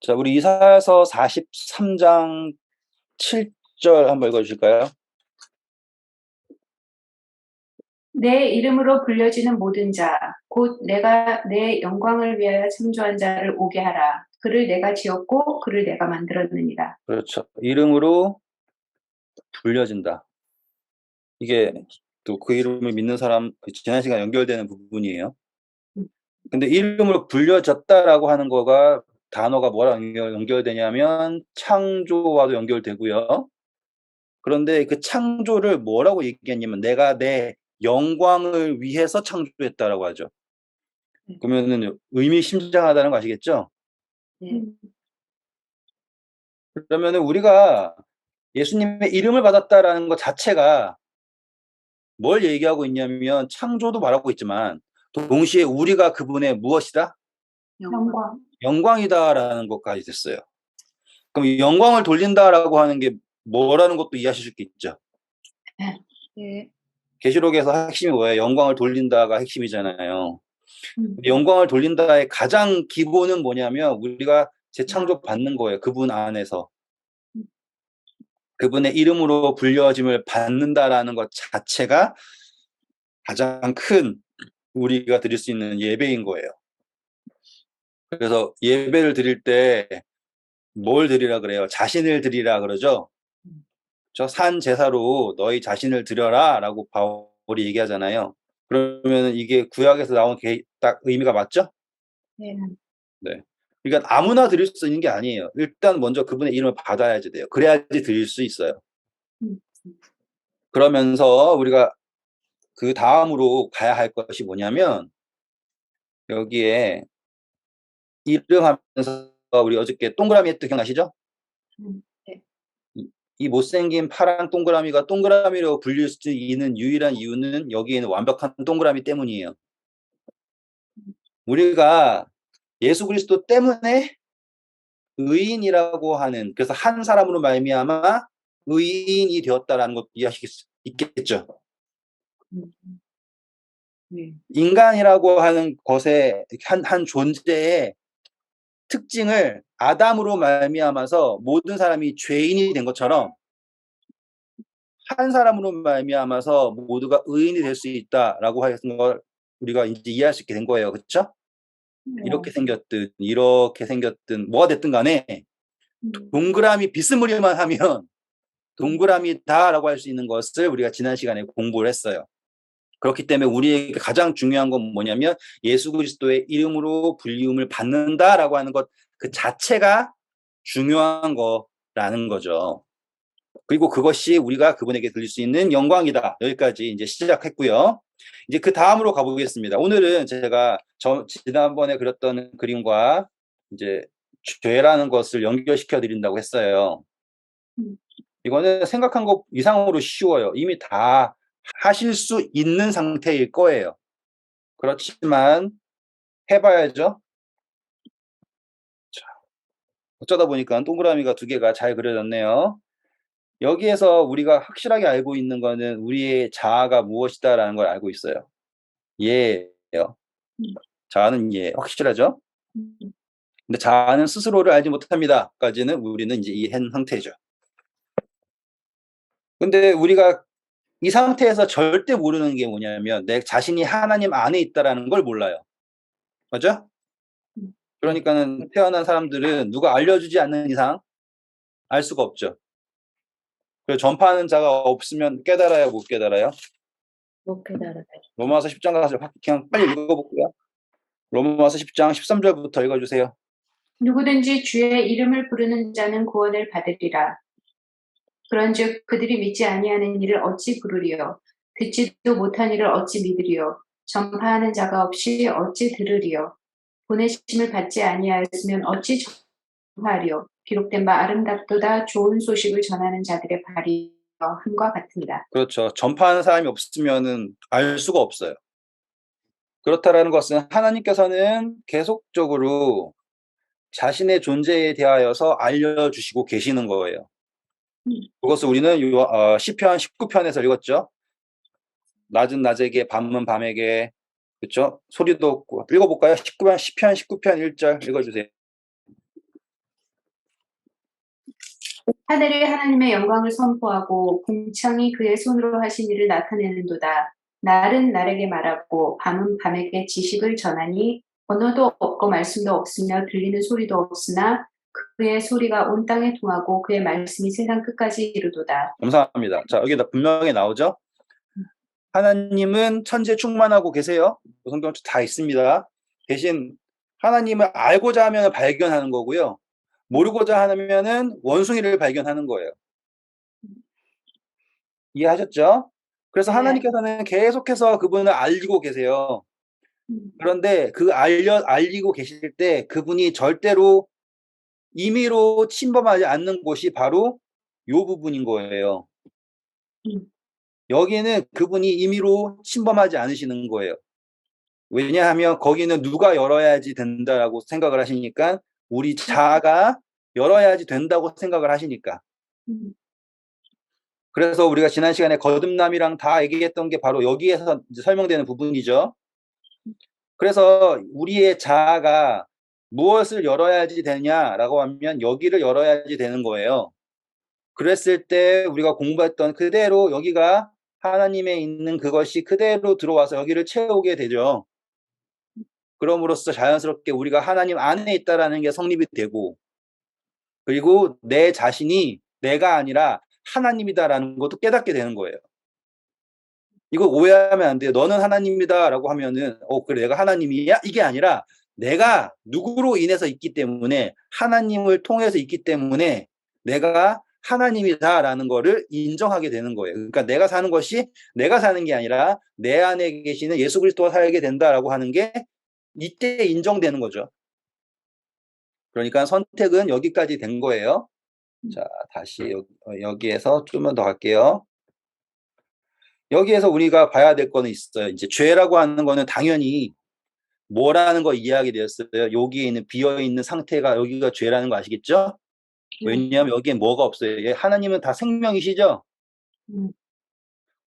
자, 우리 이사야서 43장 7절 한번 읽어 주실까요? 내 이름으로 불려지는 모든 자, 곧 내가 내 영광을 위하여 창조한 자를 오게 하라. 그를 내가 지었고 그를 내가 만들었느니라. 그렇죠. 이름으로 불려진다. 이게 또 그 이름을 믿는 사람, 지난 시간 연결되는 부분이에요. 근데 이름으로 불려졌다라고 하는 거가 단어가 뭐랑 연결되냐면 창조와도 연결되고요. 그런데 그 창조를 뭐라고 얘기했냐면 내가 내 영광을 위해서 창조했다라고 하죠. 그러면은 의미심장하다는 거 아시겠죠? 네. 그러면은 우리가 예수님의 이름을 받았다라는 것 자체가 뭘 얘기하고 있냐면 창조도 말하고 있지만 동시에 우리가 그분의 무엇이다? 영광. 영광이다라는 것까지 됐어요. 그럼 영광을 돌린다라고 하는 게 뭐라는 것도 이해하실 수 있겠죠. 네. 계시록에서 핵심이 뭐예요? 영광을 돌린다가 핵심이잖아요. 영광을 돌린다의 가장 기본은 뭐냐면 우리가 재창조 받는 거예요. 그분 안에서. 그분의 이름으로 불려짐을 받는다라는 것 자체가 가장 큰 우리가 드릴 수 있는 예배인 거예요. 그래서 예배를 드릴 때 뭘 드리라 그래요? 자신을 드리라 그러죠? 저 산 제사로 너희 자신을 드려라 라고 바울이 얘기하잖아요. 그러면 이게 구약에서 나온 딱 의미가 맞죠? 네. 네. 그러니까 아무나 드릴 수 있는 게 아니에요. 일단 먼저 그분의 이름을 받아야지 돼요. 그래야지 드릴 수 있어요. 그러면서 우리가 그 다음으로 가야 할 것이 뭐냐면 여기에 이름 하면서 우리 어저께 동그라미 했던 기억나시죠? 네. 이 못생긴 파란 동그라미가 동그라미로 불릴 수 있는 유일한 이유는 여기에는 완벽한 동그라미 때문이에요. 우리가 예수 그리스도 때문에 의인이라고 하는, 그래서 한 사람으로 말미암아 의인이 되었다라는 것도 이해하실 수 있겠죠. 인간이라고 하는 것의 한 존재의 특징을 아담으로 말미암아서 모든 사람이 죄인이 된 것처럼 한 사람으로 말미암아서 모두가 의인이 될 수 있다라고 하는 걸 우리가 이제 이해할 수 있게 된 거예요. 그렇죠? 이렇게 생겼든 뭐가 됐든 간에 동그라미 비스무리만 하면 동그라미다라고 할 수 있는 것을 우리가 지난 시간에 공부를 했어요. 그렇기 때문에 우리에게 가장 중요한 건 뭐냐면 예수 그리스도의 이름으로 불리움을 받는다라고 하는 것 그 자체가 중요한 거라는 거죠. 그리고 그것이 우리가 그분에게 드릴 수 있는 영광이다. 여기까지 이제 시작했고요. 이제 그 다음으로 가보겠습니다. 오늘은 제가 지난번에 그렸던 그림과 이제 죄라는 것을 연결시켜 드린다고 했어요. 이거는 생각한 것 이상으로 쉬워요. 이미 다 하실 수 있는 상태일 거예요. 그렇지만 해봐야죠. 자, 어쩌다 보니까 동그라미가 두 개가 잘 그려졌네요. 여기에서 우리가 확실하게 알고 있는 거는 우리의 자아가 무엇이다라는 걸 알고 있어요. 예예요. 자아는 예, 확실하죠? 근데 자아는 스스로를 알지 못합니다.까지는 우리는 이제 이해한 상태죠. 근데 우리가 이 상태에서 절대 모르는 게 뭐냐면 내 자신이 하나님 안에 있다라는 걸 몰라요. 맞죠? 그러니까는 태어난 사람들은 누가 알려주지 않는 이상 알 수가 없죠. 그래서 전파하는 자가 없으면 깨달아야 못 깨달아요? 못 깨달아요. 로마서 10장 가서 그냥 빨리 읽어볼게요. 로마서 10장 13절부터 읽어주세요. 누구든지 주의 이름을 부르는 자는 구원을 받으리라. 그런즉 그들이 믿지 아니하는 이를 어찌 부르리요? 듣지도 못한 이를 어찌 믿으리요? 전파하는 자가 없이 어찌 들으리요? 보내심을 받지 아니하였으면 어찌 전파하리요? 기록된 바 아름답도다 좋은 소식을 전하는 자들의 발이 함과 같으니라. 그렇죠. 전파하는 사람이 없으면은 알 수가 없어요. 그렇다라는 것은 하나님께서는 계속적으로 자신의 존재에 대하여서 알려주시고 계시는 거예요. 그것을 우리는 시편 19편에서 읽었죠. 낮은 낮에게 밤은 밤에게, 그렇죠? 소리도 없고. 읽어볼까요? 시편 19편 1절 읽어주세요. 하늘이 하나님의 영광을 선포하고 궁창이 그의 손으로 하신 일을 나타내는도다. 날은 날에게 말하고 밤은 밤에게 지식을 전하니 언어도 없고 말씀도 없으며 들리는 소리도 없으나 그의 소리가 온 땅에 통하고 그의 말씀이 세상 끝까지 이르도다. 감사합니다. 자, 여기다 분명히 나오죠? 하나님은 천지에 충만하고 계세요. 성경 다 있습니다. 대신 하나님을 알고자 하면 발견하는 거고요. 모르고자 하면은 원숭이를 발견하는 거예요. 이해하셨죠? 그래서 네. 하나님께서는 계속해서 그분을 알리고 계세요. 그런데 그 알리고 계실 때 그분이 절대로 임의로 침범하지 않는 곳이 바로 요 부분인 거예요. 여기는 그분이 임의로 침범하지 않으시는 거예요. 왜냐하면 거기는 누가 열어야지 된다라고 생각을 하시니까 우리 자아가 열어야지 된다고 생각을 하시니까. 그래서 우리가 지난 시간에 거듭남이랑 다 얘기했던 게 바로 여기에서 이제 설명되는 부분이죠. 그래서 우리의 자아가 무엇을 열어야지 되냐라고 하면 여기를 열어야지 되는 거예요. 그랬을 때 우리가 공부했던 그대로 여기가 하나님에 있는 그것이 그대로 들어와서 여기를 채우게 되죠. 그럼으로써 자연스럽게 우리가 하나님 안에 있다라는 게 성립이 되고, 그리고 내 자신이 내가 아니라 하나님이다라는 것도 깨닫게 되는 거예요. 이거 오해하면 안 돼요. 너는 하나님이다라고 하면은 그래 내가 하나님이야? 이게 아니라 내가 누구로 인해서 있기 때문에 하나님을 통해서 있기 때문에 내가 하나님이다라는 거를 인정하게 되는 거예요. 그러니까 내가 사는 것이 내가 사는 게 아니라 내 안에 계시는 예수 그리스도가 살게 된다라고 하는 게 이때 인정되는 거죠. 그러니까 선택은 여기까지 된 거예요. 자, 다시 여기에서 좀만 더 갈게요. 여기에서 우리가 봐야 될 거는 있어요. 이제 죄라고 하는 거는 당연히 뭐라는 거 이해하게 되었어요. 여기에 있는 비어있는 상태가 여기가 죄라는 거 아시겠죠? 왜냐하면 여기에 뭐가 없어요. 하나님은 다 생명이시죠?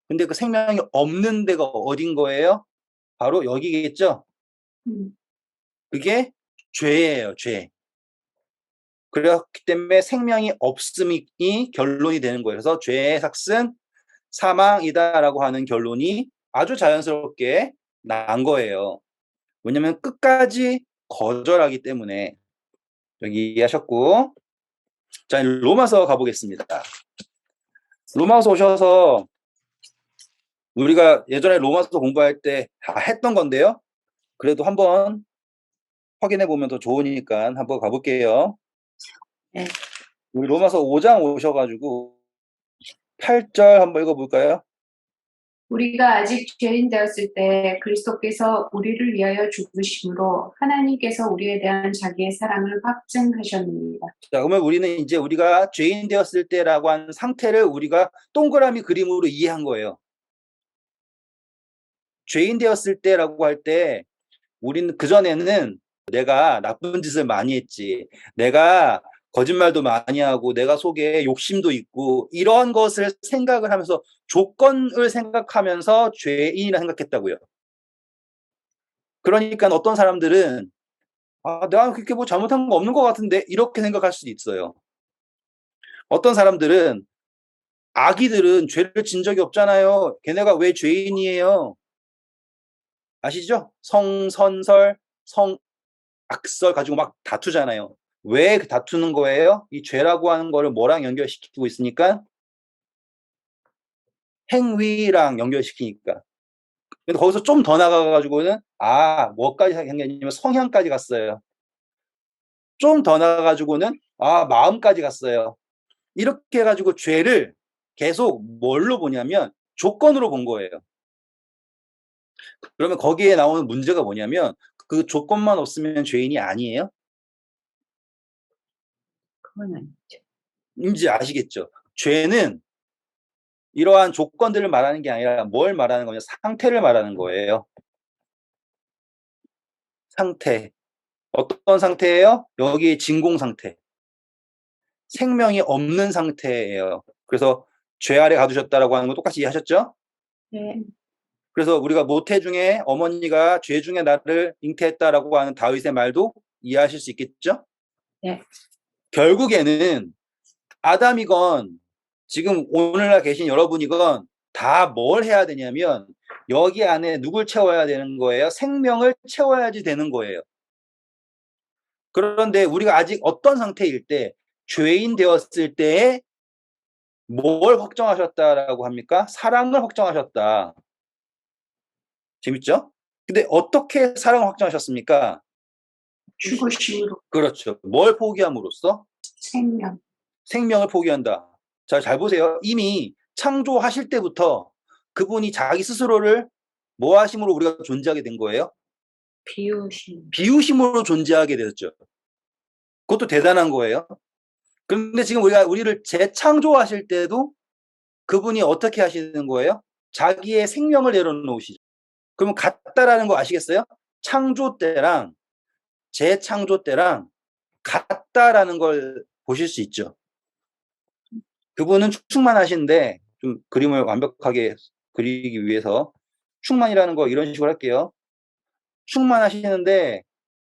근데 그 생명이 없는 데가 어딘 거예요? 바로 여기겠죠? 그게 죄예요, 죄. 그렇기 때문에 생명이 없음이 결론이 되는 거예요. 그래서 죄의 삭은 사망이다라고 하는 결론이 아주 자연스럽게 난 거예요. 왜냐면 끝까지 거절하기 때문에. 여기 이해하셨고, 자, 로마서 가보겠습니다. 로마서 오셔서 우리가 예전에 로마서 공부할 때 다 했던 건데요. 그래도 한번 확인해 보면 더 좋으니까 한번 가볼게요. 네. 우리 로마서 5장 오셔가지고 8절 한번 읽어볼까요? 우리가 아직 죄인 되었을 때 그리스도께서 우리를 위하여 죽으심으로 하나님께서 우리에 대한 자기의 사랑을 확증하셨습니다. 자, 그러면 우리는 이제 우리가 죄인 되었을 때라고 하는 상태를 우리가 동그라미 그림으로 이해한 거예요. 죄인 되었을 때라고 할 때 우리는 그전에는 내가 나쁜 짓을 많이 했지, 내가 거짓말도 많이 하고 내가 속에 욕심도 있고 이런 것을 생각을 하면서 조건을 생각하면서 죄인이라 생각했다고요. 그러니까 어떤 사람들은 내가 그렇게 뭐 잘못한 거 없는 것 같은데 이렇게 생각할 수도 있어요. 어떤 사람들은 아기들은 죄를 진 적이 없잖아요. 걔네가 왜 죄인이에요? 아시죠? 성선설, 성악설 가지고 막 다투잖아요. 왜 다투는 거예요? 이 죄라고 하는 거를 뭐랑 연결시키고 있으니까? 행위랑 연결시키니까. 근데 거기서 좀 더 나가가지고는 뭐까지 생겼냐면 성향까지 갔어요. 좀 더 나가가지고는 마음까지 갔어요. 이렇게 해가지고 죄를 계속 뭘로 보냐면 조건으로 본 거예요. 그러면 거기에 나오는 문제가 뭐냐면 그 조건만 없으면 죄인이 아니에요? 그건 아니죠. 이제 아시겠죠? 죄는 이러한 조건들을 말하는 게 아니라 뭘 말하는 거냐? 상태를 말하는 거예요. 상태. 어떤 상태예요? 여기 진공 상태. 생명이 없는 상태예요. 그래서 죄 아래 가두셨다라고 하는 거 똑같이 이해하셨죠? 네. 그래서 우리가 모태 중에 어머니가 죄 중에 나를 잉태했다라고 하는 다윗의 말도 이해하실 수 있겠죠? 네. 결국에는 아담이건 지금 오늘날 계신 여러분이건 다 뭘 해야 되냐면 여기 안에 누굴 채워야 되는 거예요? 생명을 채워야지 되는 거예요. 그런데 우리가 아직 어떤 상태일 때, 죄인 되었을 때에 뭘 확정하셨다라고 합니까? 사랑을 확정하셨다. 재밌죠? 근데 어떻게 사랑을 확정하셨습니까? 죽으심으로 그렇죠. 뭘 포기함으로써? 생명. 생명을 포기한다. 자, 잘 보세요. 이미 창조하실 때부터 그분이 자기 스스로를 뭐 하심으로 우리가 존재하게 된 거예요? 비우심. 비우심으로 존재하게 되었죠. 그것도 대단한 거예요. 그런데 지금 우리를 재창조하실 때도 그분이 어떻게 하시는 거예요? 자기의 생명을 내려놓으시죠. 그러면 같다라는 거 아시겠어요? 창조 때랑 재창조 때랑 같다라는 걸 보실 수 있죠. 그분은 충만하신데 좀 그림을 완벽하게 그리기 위해서 충만이라는 거 이런 식으로 할게요. 충만하시는데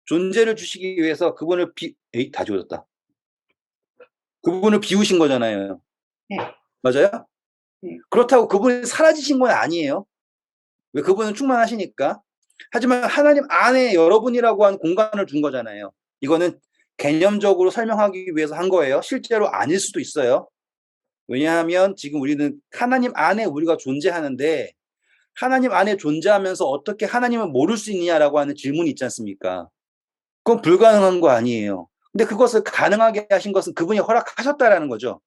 존재를 주시기 위해서 그분을 다 지워졌다. 그분을 비우신 거잖아요. 네. 맞아요? 네. 그렇다고 그분이 사라지신 건 아니에요. 왜? 그분은 충만하시니까. 하지만 하나님 안에 여러분이라고 하는 공간을 준 거잖아요. 이거는 개념적으로 설명하기 위해서 한 거예요. 실제로 아닐 수도 있어요. 왜냐하면 지금 우리는 하나님 안에 우리가 존재하는데 하나님 안에 존재하면서 어떻게 하나님을 모를 수 있느냐라고 하는 질문이 있지 않습니까? 그건 불가능한 거 아니에요. 근데 그것을 가능하게 하신 것은 그분이 허락하셨다라는 거죠.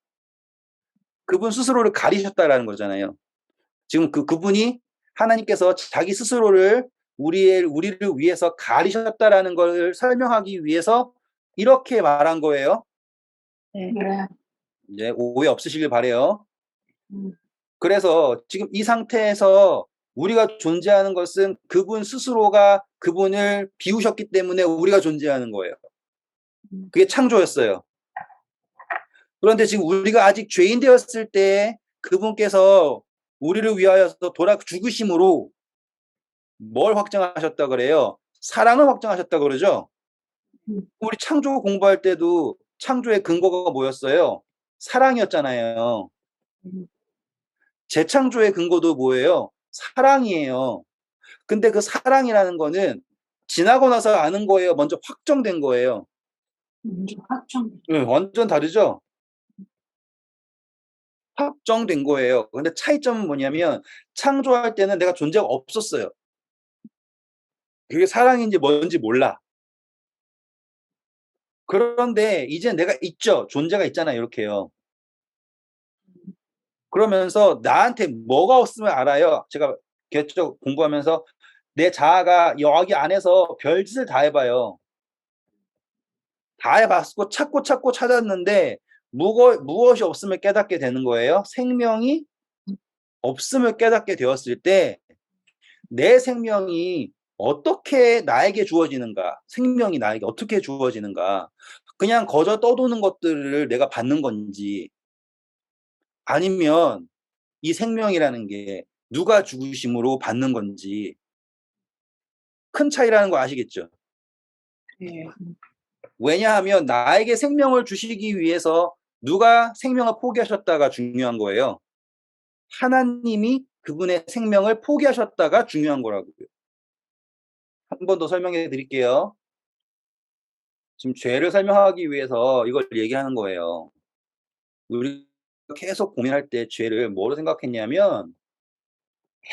그분 스스로를 가리셨다라는 거잖아요. 지금 그분이 하나님께서 자기 스스로를 우리를 위해서 가리셨다라는 걸 설명하기 위해서 이렇게 말한 거예요. 네. 이제 오해 없으시길 바래요. 음. 그래서 지금 이 상태에서 우리가 존재하는 것은 그분 스스로가 그분을 비우셨기 때문에 우리가 존재하는 거예요. 그게 창조였어요. 그런데 지금 우리가 아직 죄인 되었을 때 그분께서 우리를 위하여서 돌아 죽으심으로 뭘 확정하셨다 그래요? 사랑을 확정하셨다 그러죠? 우리 창조 공부할 때도 창조의 근거가 뭐였어요? 사랑이었잖아요. 재창조의 근거도 뭐예요? 사랑이에요. 근데 그 사랑이라는 거는 지나고 나서 아는 거예요? 먼저 확정된 거예요? 확정. 네, 완전 다르죠? 확정된 거예요. 근데 차이점은 뭐냐면 창조할 때는 내가 존재가 없었어요. 그게 사랑인지 뭔지 몰라. 그런데 이제 내가 있죠. 존재가 있잖아요. 이렇게요. 그러면서 나한테 뭐가 없으면 알아요. 제가 개척 공부하면서 내 자아가 여기 안에서 별짓을 다 해봐요. 다 해봤고 찾고 찾았는데 무엇이 없음을 깨닫게 되는 거예요. 생명이 없음을 깨닫게 되었을 때 내 생명이 어떻게 나에게 주어지는가, 생명이 나에게 어떻게 주어지는가, 그냥 거저 떠도는 것들을 내가 받는 건지 아니면 이 생명이라는 게 누가 죽으심으로 받는 건지 큰 차이라는 거 아시겠죠? 네. 왜냐하면 나에게 생명을 주시기 위해서 누가 생명을 포기하셨다가 중요한 거예요. 하나님이 그분의 생명을 포기하셨다가 중요한 거라고요. 한 번 더 설명해 드릴게요. 지금 죄를 설명하기 위해서 이걸 얘기하는 거예요. 우리가 계속 고민할 때 죄를 뭐로 생각했냐면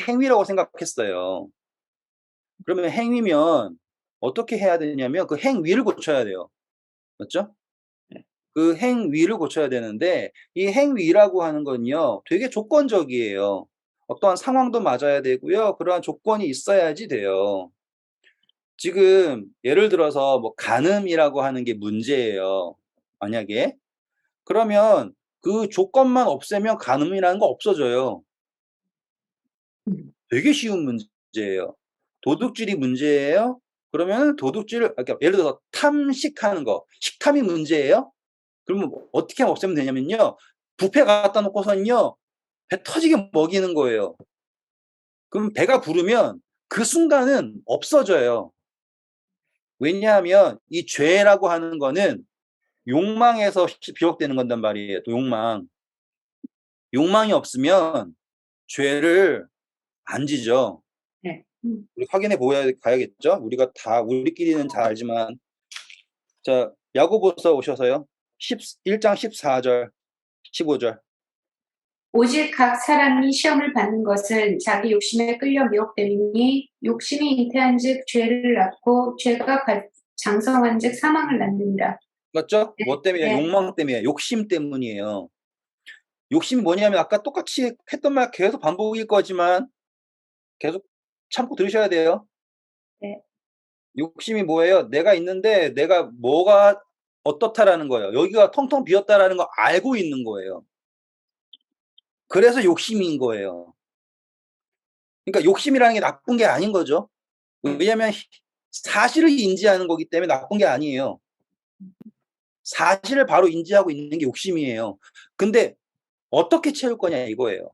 행위라고 생각했어요. 그러면 행위면 어떻게 해야 되냐면 그 행위를 고쳐야 돼요. 맞죠? 그 행위를 고쳐야 되는데 이 행위라고 하는 건요 되게 조건적이에요. 어떠한 상황도 맞아야 되고요. 그러한 조건이 있어야지 돼요. 지금 예를 들어서 뭐 간음이라고 하는 게 문제예요. 만약에. 그러면 그 조건만 없애면 간음이라는 거 없어져요. 되게 쉬운 문제예요. 도둑질이 문제예요? 그러면 도둑질을 그러니까 예를 들어서 탐식하는 거, 식탐이 문제예요? 그러면 어떻게 없애면 되냐면요. 뷔페 갖다 놓고서는요. 배 터지게 먹이는 거예요. 그럼 배가 부르면 그 순간은 없어져요. 왜냐하면 이 죄라고 하는 거는 욕망에서 비롯되는 건단 말이에요. 또 욕망. 욕망이 없으면 죄를 안 지죠. 네. 우리 확인해 가야겠죠? 우리가 다 우리끼리는 잘 알지만 자, 야고보서 오셔서요. 1장 14절, 15절. 오직 각 사람이 시험을 받는 것은 자기 욕심에 끌려 미혹됨이니 욕심이 잉태한즉 죄를 낳고 죄가 장성한즉 사망을 낳느니라. 맞죠? 뭐 때문에? 네. 욕망 때문에, 욕심 때문이에요. 욕심이 뭐냐면 아까 똑같이 했던 말 계속 반복일 거지만 계속 참고 들으셔야 돼요. 네. 욕심이 뭐예요? 내가 있는데 내가 뭐가 어떻다라는 거예요. 여기가 텅텅 비었다라는 거 알고 있는 거예요. 그래서 욕심인 거예요. 그러니까 욕심이라는 게 나쁜 게 아닌 거죠. 왜냐하면 사실을 인지하는 거기 때문에 나쁜 게 아니에요. 사실을 바로 인지하고 있는 게 욕심이에요. 근데 어떻게 채울 거냐 이거예요.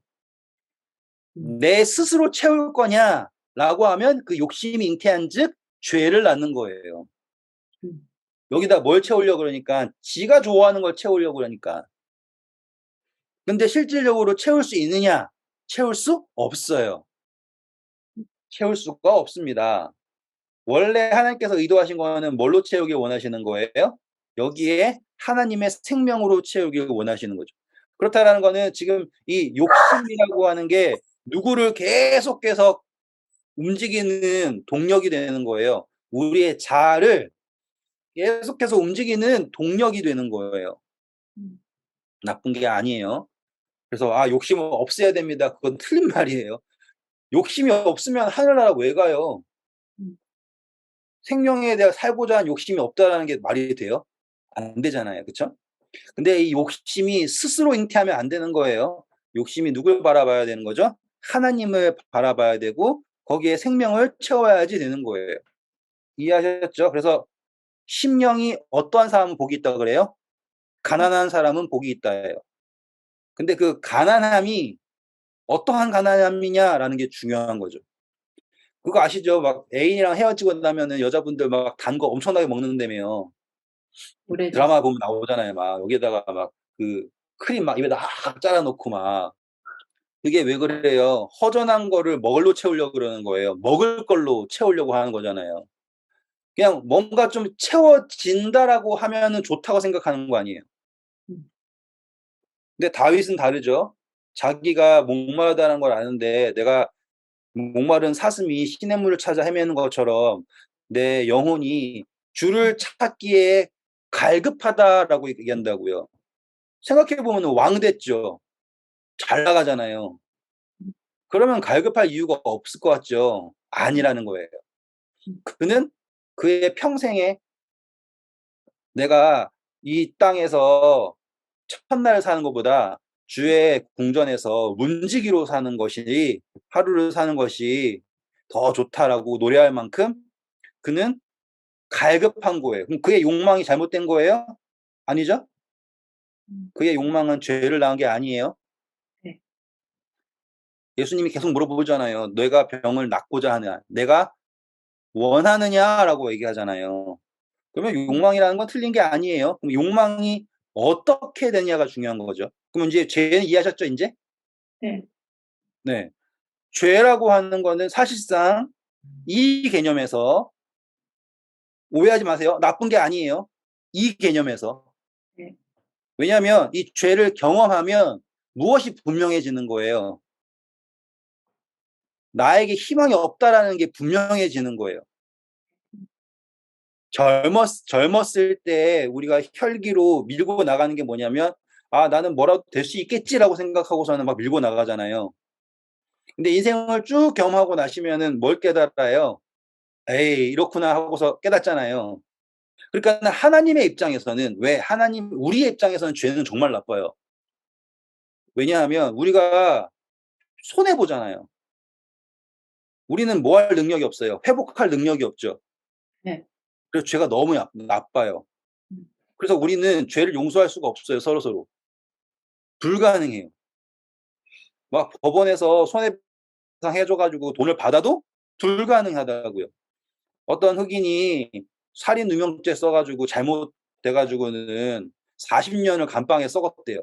내 스스로 채울 거냐라고 하면 그 욕심이 잉태한즉 죄를 낳는 거예요. 여기다 뭘 채우려고 그러니까 지가 좋아하는 걸 채우려고 그러니까. 근데 실질적으로 채울 수 있느냐? 채울 수 없어요. 채울 수가 없습니다. 원래 하나님께서 의도하신 거는 뭘로 채우길 원하시는 거예요? 여기에 하나님의 생명으로 채우길 원하시는 거죠. 그렇다라는 거는 지금 이 욕심이라고 하는 게 누구를 계속해서 움직이는 동력이 되는 거예요. 우리의 자아를 계속해서 움직이는 동력이 되는 거예요. 나쁜 게 아니에요. 그래서 욕심은 없애야 됩니다. 그건 틀린 말이에요. 욕심이 없으면 하늘나라 왜 가요? 생명에 대해 살고자 하는 욕심이 없다라는 게 말이 돼요? 안 되잖아요. 그렇죠? 근데 이 욕심이 스스로 잉태하면 안 되는 거예요. 욕심이 누굴 바라봐야 되는 거죠? 하나님을 바라봐야 되고 거기에 생명을 채워야지 되는 거예요. 이해하셨죠? 그래서 심령이 어떠한 사람은 복이 있다 그래요? 가난한 사람은 복이 있다예요. 근데 그 가난함이 어떠한 가난함이냐라는 게 중요한 거죠. 그거 아시죠? 막 애인이랑 헤어지고 나면은 여자분들 막 단 거 엄청나게 먹는다며요. 드라마 보면 나오잖아요. 막 여기다가 막 그 크림 막 입에다 막 짜라 놓고 막. 그게 왜 그래요? 허전한 거를 먹을로 채우려고 그러는 거예요. 먹을 걸로 채우려고 하는 거잖아요. 그냥 뭔가 좀 채워진다라고 하면은 좋다고 생각하는 거 아니에요. 근데 다윗은 다르죠. 자기가 목마르다는 걸 아는데 내가 목마른 사슴이 시냇물을 찾아 헤매는 것처럼 내 영혼이 주를 찾기에 갈급하다라고 얘기한다고요. 생각해 보면 왕 됐죠. 잘 나가잖아요. 그러면 갈급할 이유가 없을 것 같죠. 아니라는 거예요. 그는 그의 평생에 내가 이 땅에서 첫날을 사는 것보다 주의 궁전에서 문지기로 사는 것이 하루를 사는 것이 더 좋다라고 노래할 만큼 그는 갈급한 거예요. 그럼 그의 욕망이 잘못된 거예요? 아니죠? 그의 욕망은 죄를 낳은 게 아니에요. 네. 예수님이 계속 물어보잖아요. 내가 병을 낫고자 하느냐, 내가 원하느냐라고 얘기하잖아요. 그러면 욕망이라는 건 틀린 게 아니에요. 그럼 욕망이 어떻게 되냐가 중요한 거죠. 그럼 이제 죄는 이해하셨죠, 이제? 네. 네. 죄라고 하는 거는 사실상 이 개념에서 오해하지 마세요. 나쁜 게 아니에요. 이 개념에서. 네. 왜냐하면 이 죄를 경험하면 무엇이 분명해지는 거예요. 나에게 희망이 없다라는 게 분명해지는 거예요. 젊었을 때 우리가 혈기로 밀고 나가는 게 뭐냐면 나는 뭐라도 될 수 있겠지라고 생각하고서는 막 밀고 나가잖아요. 근데 인생을 쭉 경험하고 나시면은 뭘 깨달아요? 에이, 이렇구나 하고서 깨닫잖아요. 그러니까 하나님의 입장에서는 우리의 입장에서는 죄는 정말 나빠요. 왜냐하면 우리가 손해 보잖아요. 우리는 뭐 할 능력이 없어요. 회복할 능력이 없죠. 네. 그래서 죄가 너무 나빠요. 그래서 우리는 죄를 용서할 수가 없어요. 서로서로. 불가능해요. 막 법원에서 손해배상 해줘 가지고 돈을 받아도 불가능하다고요. 어떤 흑인이 살인 누명죄 써 가지고 잘못 돼가지고는 40년을 감방에 썩었대요.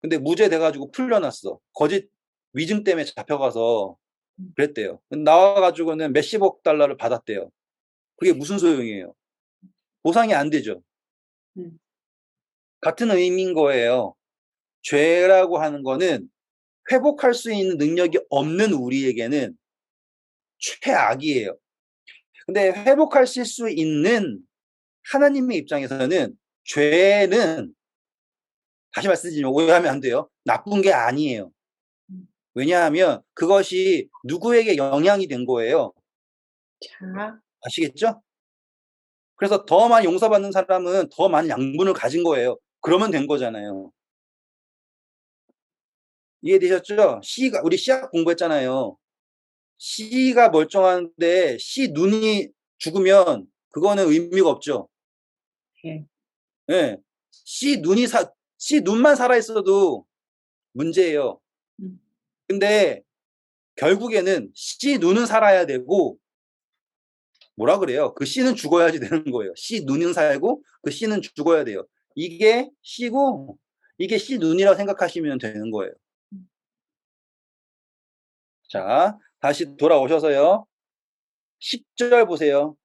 근데 무죄 돼가지고 풀려났어. 거짓 위증 때문에 잡혀가서 그랬대요. 나와가지고는 몇십억 달러를 받았대요. 그게 무슨 소용이에요? 보상이 안 되죠. 음. 같은 의미인 거예요. 죄라고 하는 거는 회복할 수 있는 능력이 없는 우리에게는 최악이에요. 근데 회복하실 수 있는 하나님의 입장에서는 죄는, 다시 말씀드리면 오해하면 안 돼요. 나쁜 게 아니에요. 왜냐하면 그것이 누구에게 영향이 된 거예요. 자, 아시겠죠? 그래서 더 많이 용서받는 사람은 더 많은 양분을 가진 거예요. 그러면 된 거잖아요. 이해되셨죠? C가, 우리 C학 공부했잖아요. C가 멀쩡한데 C 눈이 죽으면 그거는 의미가 없죠. 예. 예. C 눈만 살아있어도 문제예요. 음. 근데 결국에는 C 눈은 살아야 되고, 뭐라 그래요? 그 C는 죽어야지 되는 거예요. C 눈은 살고 그 C는 죽어야 돼요. 이게 C고 이게 C 눈이라고 생각하시면 되는 거예요. 자, 다시 돌아오셔서요. 10절 보세요.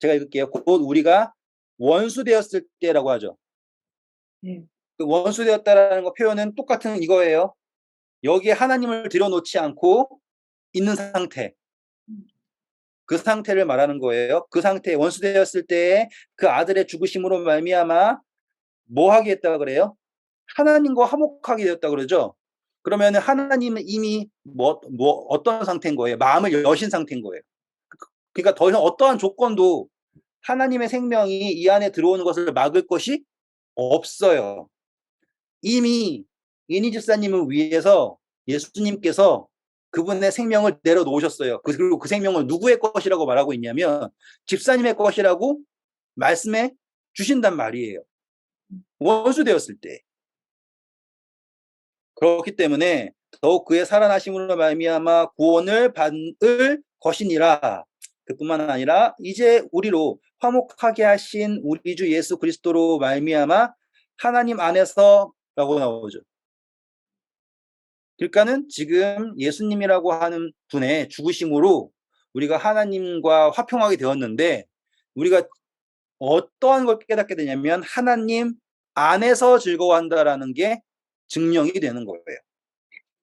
제가 읽을게요. 곧 우리가 원수 되었을 때라고 하죠. 예. 그 원수 되었다라는 거 표현은 똑같은 이거예요. 여기에 하나님을 들여놓지 않고 있는 상태. 그 상태를 말하는 거예요. 그 상태에 원수 되었을 때에 그 아들의 죽으심으로 말미암아 뭐 하게 했다 그래요? 하나님과 화목하게 되었다 그러죠. 그러면 하나님은 이미 어떤 상태인 거예요? 마음을 여신 상태인 거예요. 그러니까 더 이상 어떠한 조건도 하나님의 생명이 이 안에 들어오는 것을 막을 것이 없어요. 이미 이니 집사님을 위해서 예수님께서 그분의 생명을 내려놓으셨어요. 그리고 그 생명을 누구의 것이라고 말하고 있냐면 집사님의 것이라고 말씀해 주신단 말이에요. 원수 되었을 때. 그렇기 때문에 더욱 그의 살아나심으로 말미암아 구원을 받을 것이니라. 그뿐만 아니라 이제 우리로 화목하게 하신 우리 주 예수 그리스도로 말미암아 하나님 안에서라고 나오죠. 그러니까는 지금 예수님이라고 하는 분의 죽으심으로 우리가 하나님과 화평하게 되었는데, 우리가 어떠한 걸 깨닫게 되냐면 하나님 안에서 즐거워한다라는 게 증명이 되는 거예요.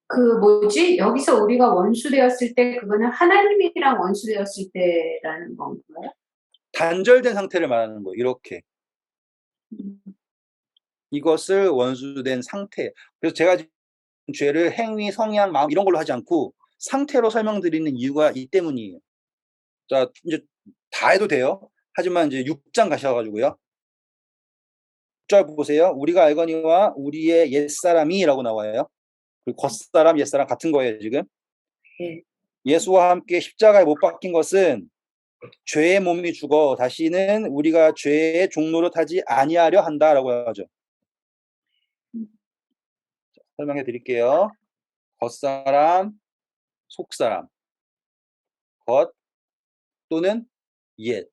그 뭐지? 여기서 우리가 원수 되었을 때 그거는 하나님이랑 원수 되었을 때라는 건가요? 단절된 상태를 말하는 거예요. 이렇게. 음. 이것을 원수된 상태. 그래서 제가 지금 죄를 행위, 성향, 마음 이런 걸로 하지 않고 상태로 설명드리는 이유가 이 때문이에요. 자, 이제 다 해도 돼요. 하지만 이제 6장 가셔가지고요. 6절 보세요. 우리가 알거니와 우리의 옛사람이라고 나와요. 그 겉사람, 옛사람 같은 거예요, 지금. 예. 예수와 함께 십자가에 못 박힌 것은 죄의 몸이 죽어 다시는 우리가 죄의 종로로 타지 아니하려 한다라고 하죠. 설명해 드릴게요. 겉사람, 속사람. 겉 또는 옛.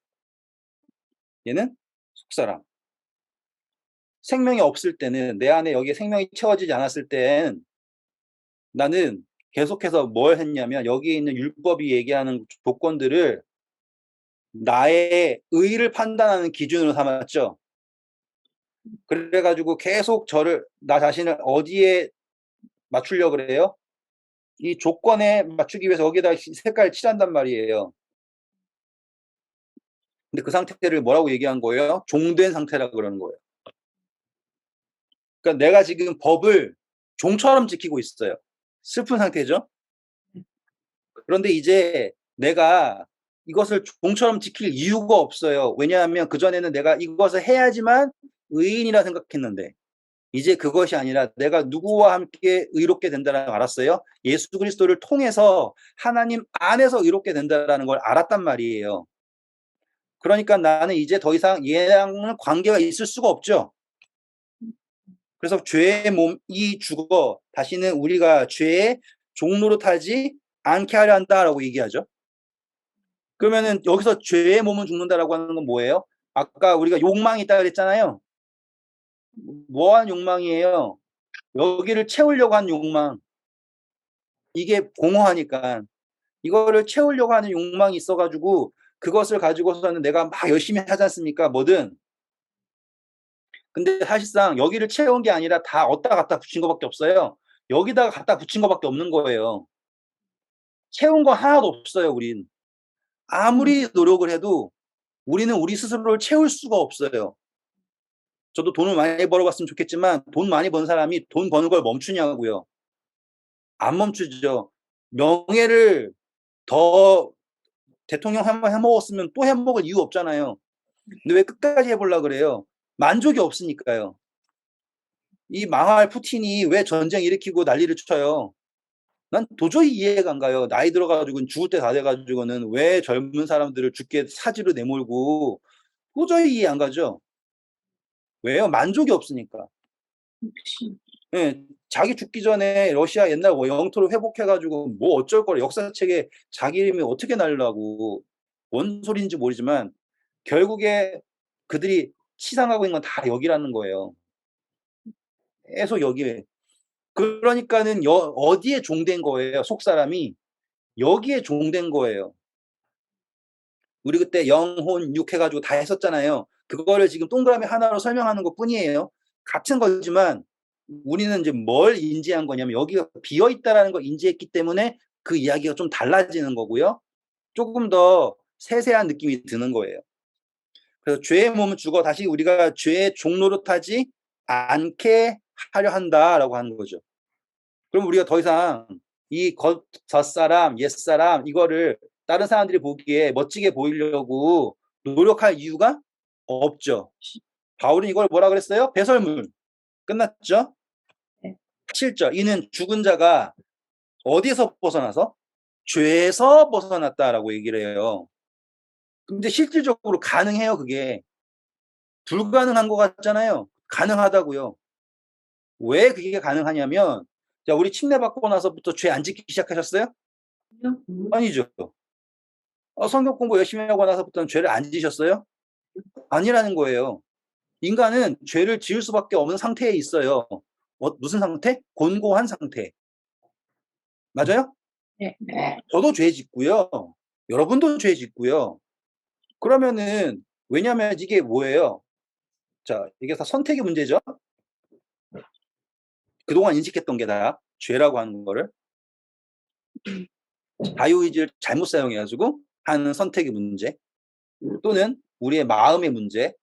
얘는 속사람. 생명이 없을 때는, 내 안에 여기에 생명이 채워지지 않았을 땐 나는 계속해서 뭘 했냐면 여기에 있는 율법이 얘기하는 조건들을 나의 의를 판단하는 기준으로 삼았죠. 그래가지고 계속 나 자신을 어디에 맞추려고 그래요? 이 조건에 맞추기 위해서 여기에다 색깔을 칠한단 말이에요. 근데 그 상태를 뭐라고 얘기한 거예요? 종된 상태라고 그러는 거예요. 그러니까 내가 지금 법을 종처럼 지키고 있어요. 슬픈 상태죠. 그런데 이제 내가 이것을 종처럼 지킬 이유가 없어요. 왜냐하면 그전에는 내가 이것을 해야지만 의인이라 생각했는데 이제 그것이 아니라 내가 누구와 함께 의롭게 된다는 걸 알았어요. 예수 그리스도를 통해서 하나님 안에서 의롭게 된다는 걸 알았단 말이에요. 그러니까 나는 이제 더 이상 얘랑은 관계가 있을 수가 없죠. 그래서 죄의 몸이 죽어 다시는 우리가 죄의 종로로 타지 않게 하려 한다라고 얘기하죠. 그러면은 여기서 죄의 몸은 죽는다라고 하는 건 뭐예요? 아까 우리가 욕망이 있다 그랬잖아요. 뭐한 욕망이에요? 여기를 채우려고 하는 욕망. 이게 공허하니까 이거를 채우려고 하는 욕망이 있어가지고 그것을 가지고서는 내가 막 열심히 하지 않습니까? 뭐든. 근데 사실상 여기를 채운 게 아니라 다 어디다 갖다 붙인 것밖에 없어요. 여기다가 갖다 붙인 것밖에 없는 거예요. 채운 거 하나도 없어요, 우린. 아무리 노력을 해도 우리는 우리 스스로를 채울 수가 없어요. 저도 돈을 많이 벌어봤으면 좋겠지만 돈 많이 번 사람이 돈 버는 걸 멈추냐고요. 안 멈추죠. 명예를 더 대통령 한번 해먹었으면 또 해먹을 이유 없잖아요. 근데 왜 끝까지 해보려고 그래요? 만족이 없으니까요. 이 망할 푸틴이 왜 전쟁 일으키고 난리를 쳐요? 난 도저히 이해가 안 가요. 나이 들어가지고 죽을 때 다 돼가지고는 왜 젊은 사람들을 죽게 사지로 내몰고 도저히 이해 안 가죠. 왜요? 만족이 없으니까. 예, 자기 죽기 전에 러시아 옛날 영토를 회복해가지고 뭐 어쩔 거래 역사책에 자기 이름이 어떻게 날라고 뭔 소리인지 모르지만 결국에 그들이 치상하고 있는 건 다 여기라는 거예요. 계속 여기에. 그러니까는 어디에 종된 거예요? 속사람이 여기에 종된 거예요. 우리 그때 영혼 육 해가지고 다 했었잖아요. 그거를 지금 동그라미 하나로 설명하는 것 뿐이에요. 같은 거지만 우리는 이제 뭘 인지한 거냐면 여기가 비어 있다라는 걸 인지했기 때문에 그 이야기가 좀 달라지는 거고요. 조금 더 세세한 느낌이 드는 거예요. 그래서 죄의 몸은 죽어 다시 우리가 죄의 종로로 타지 않게 하려 한다라고 하는 거죠. 그럼 우리가 더 이상 이 겉사람, 옛사람 이거를 다른 사람들이 보기에 멋지게 보이려고 노력할 이유가 없죠. 바울은 이걸 뭐라 그랬어요? 배설물. 끝났죠? 네. 7절. 이는 죽은 자가 어디서 벗어나서? 죄에서 벗어났다라고 얘기를 해요. 근데 실질적으로 가능해요, 그게. 불가능한 것 같잖아요. 가능하다고요. 왜 그게 가능하냐면, 자, 우리 침례 받고 나서부터 죄 안 짓기 시작하셨어요? 아니죠. 성경 공부 열심히 하고 나서부터는 죄를 안 지셨어요? 아니라는 거예요. 인간은 죄를 지을 수밖에 없는 상태에 있어요. 무슨 상태? 곤고한 상태. 맞아요? 네, 네. 저도 죄 짓고요. 여러분도 죄 짓고요. 그러면은 왜냐면 이게 뭐예요? 자, 이게 다 선택의 문제죠. 그동안 인식했던 게 다 죄라고 하는 거를 자유의지를 잘못 사용해가지고 하는 선택의 문제 또는 우리의 마음의 문제,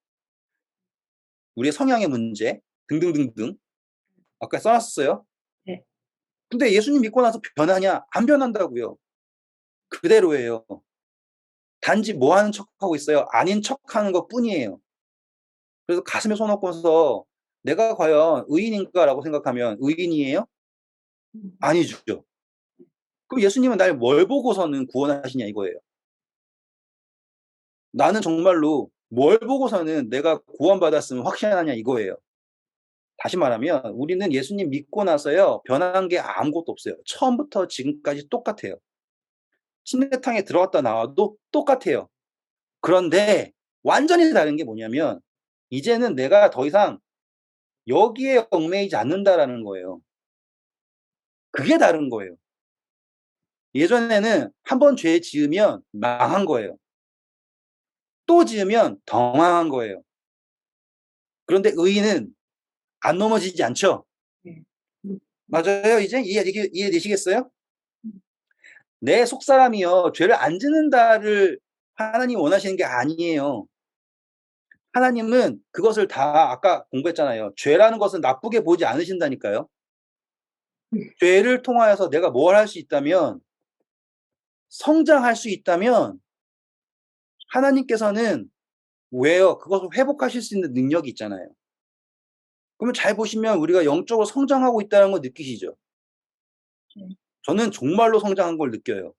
우리의 성향의 문제 등등등등 아까 써놨었어요. 네. 근데 예수님 믿고 나서 변하냐? 안 변한다고요. 그대로예요. 단지 뭐 하는 척하고 있어요? 아닌 척하는 것 뿐이에요. 그래서 가슴에 손 얹고서 내가 과연 의인인가라고 생각하면 의인이에요? 아니죠. 그럼 예수님은 날 뭘 보고서는 구원하시냐 이거예요. 나는 정말로 뭘 보고서는 내가 구원받았으면 확신하냐 이거예요. 다시 말하면 우리는 예수님 믿고 나서요 변한 게 아무것도 없어요. 처음부터 지금까지 똑같아요. 침례탕에 들어갔다 나와도 똑같아요. 그런데 완전히 다른 게 뭐냐면 이제는 내가 더 이상 여기에 얽매이지 않는다라는 거예요. 그게 다른 거예요. 예전에는 한 번 죄 지으면 망한 거예요. 또 지으면 더 망한 거예요. 그런데 의인은 안 넘어지지 않죠? 네. 맞아요? 이제 이해되시겠어요? 내 속사람이요. 죄를 안 짓는다를 하나님 원하시는 게 아니에요. 하나님은 그것을 다 아까 공부했잖아요. 죄라는 것은 나쁘게 보지 않으신다니까요. 죄를 통하여서 내가 뭘 할 수 있다면 성장할 수 있다면 하나님께서는 왜요? 그것을 회복하실 수 있는 능력이 있잖아요. 그러면 잘 보시면 우리가 영적으로 성장하고 있다는 걸 느끼시죠? 저는 정말로 성장한 걸 느껴요.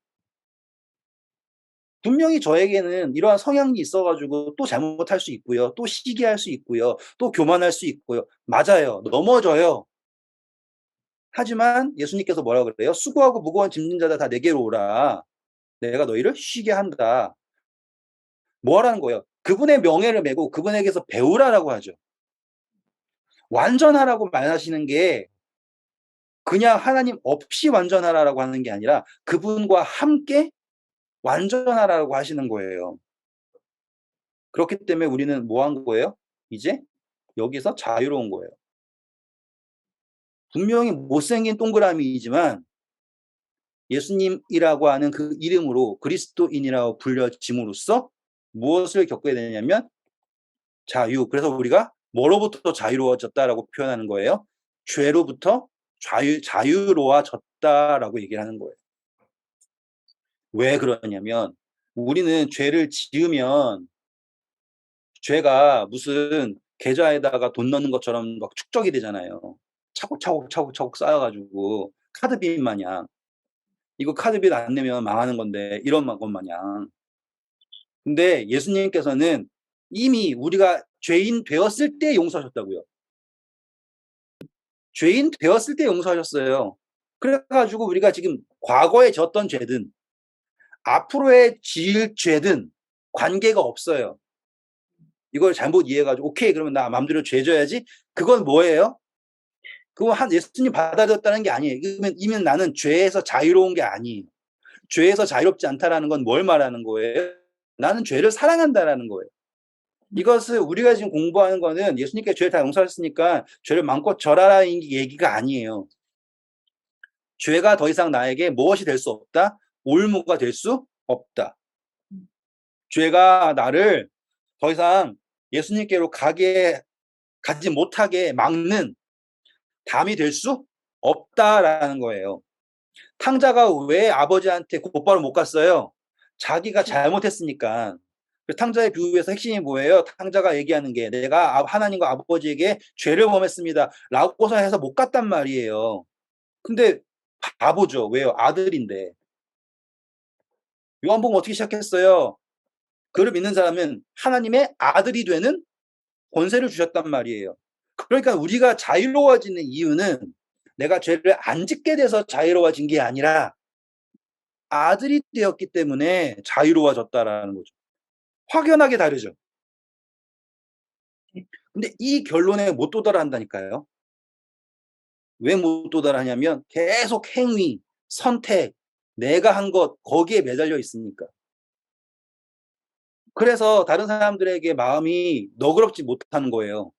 분명히 저에게는 이러한 성향이 있어가지고 또 잘못할 수 있고요. 또 시기할 수 있고요. 또 교만할 수 있고요. 맞아요. 넘어져요. 하지만 예수님께서 뭐라고 그래요? 수고하고 무거운 짐진 자들 다 내게로 오라. 내가 너희를 쉬게 한다. 뭐 하라는 거예요? 그분의 명예를 메고 그분에게서 배우라라고 하죠. 완전하라고 말하시는 게 그냥 하나님 없이 완전하라라고 하는 게 아니라 그분과 함께 완전하라고 하시는 거예요. 그렇기 때문에 우리는 뭐 한 거예요? 이제 여기서 자유로운 거예요. 분명히 못생긴 동그라미이지만 예수님이라고 하는 그 이름으로 그리스도인이라고 불려짐으로써 무엇을 겪게 되냐면 자유. 그래서 우리가 뭐로부터 자유로워졌다라고 표현하는 거예요? 죄로부터 자유로워졌다라고 얘기를 하는 거예요. 왜 그러냐면 우리는 죄를 지으면 죄가 무슨 계좌에다가 돈 넣는 것처럼 막 축적이 되잖아요. 차곡차곡 쌓여가지고 카드빚 마냥 이거 카드빚 안 내면 망하는 건데 이런 것 마냥. 근데 예수님께서는 이미 우리가 죄인 되었을 때 용서하셨다고요. 죄인 되었을 때 용서하셨어요. 그래가지고 우리가 지금 과거에 졌던 죄든 앞으로의 지을 죄든 관계가 없어요. 이걸 잘못 이해해가지고 오케이 그러면 나 마음대로 죄 져야지. 그건 뭐예요? 그거 한 예수님 받아들였다는 게 아니에요. 그러면 이미 나는 죄에서 자유로운 게 아니에요. 죄에서 자유롭지 않다라는 건 뭘 말하는 거예요? 나는 죄를 사랑한다라는 거예요. 이것을 우리가 지금 공부하는 거는 예수님께 죄를 다 용서하셨으니까 죄를 마음껏 절하라는 얘기가 아니에요. 죄가 더 이상 나에게 무엇이 될 수 없다? 올무가 될 수 없다. 죄가 나를 더 이상 예수님께로 가지 못하게 막는 담이 될 수 없다라는 거예요. 탕자가 왜 아버지한테 곧바로 못 갔어요? 자기가 잘못했으니까. 그 탕자의 비유에서 핵심이 뭐예요? 탕자가 얘기하는 게 내가 하나님과 아버지에게 죄를 범했습니다. 라고서 해서 못 갔단 말이에요. 근데 바보죠. 왜요? 아들인데. 요한복음 어떻게 시작했어요? 그를 믿는 사람은 하나님의 아들이 되는 권세를 주셨단 말이에요. 그러니까 우리가 자유로워지는 이유는 내가 죄를 안 짓게 돼서 자유로워진 게 아니라 아들이 되었기 때문에 자유로워졌다라는 거죠. 확연하게 다르죠. 근데 이 결론에 못 도달한다니까요. 왜 못 도달하냐면 계속 행위, 선택, 내가 한 것 거기에 매달려 있으니까. 그래서 다른 사람들에게 마음이 너그럽지 못하는 거예요.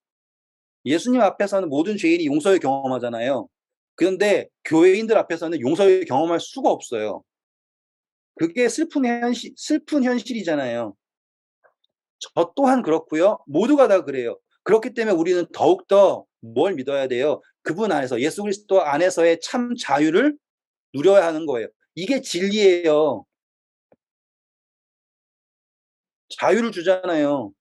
예수님 앞에서는 모든 죄인이 용서를 경험하잖아요. 그런데 교회인들 앞에서는 용서를 경험할 수가 없어요. 그게 슬픈 현실이잖아요. 저 또한 그렇고요. 모두가 다 그래요. 그렇기 때문에 우리는 더욱더 뭘 믿어야 돼요? 그분 안에서 예수 그리스도 안에서의 참 자유를 누려야 하는 거예요. 이게 진리예요. 자유를 주잖아요.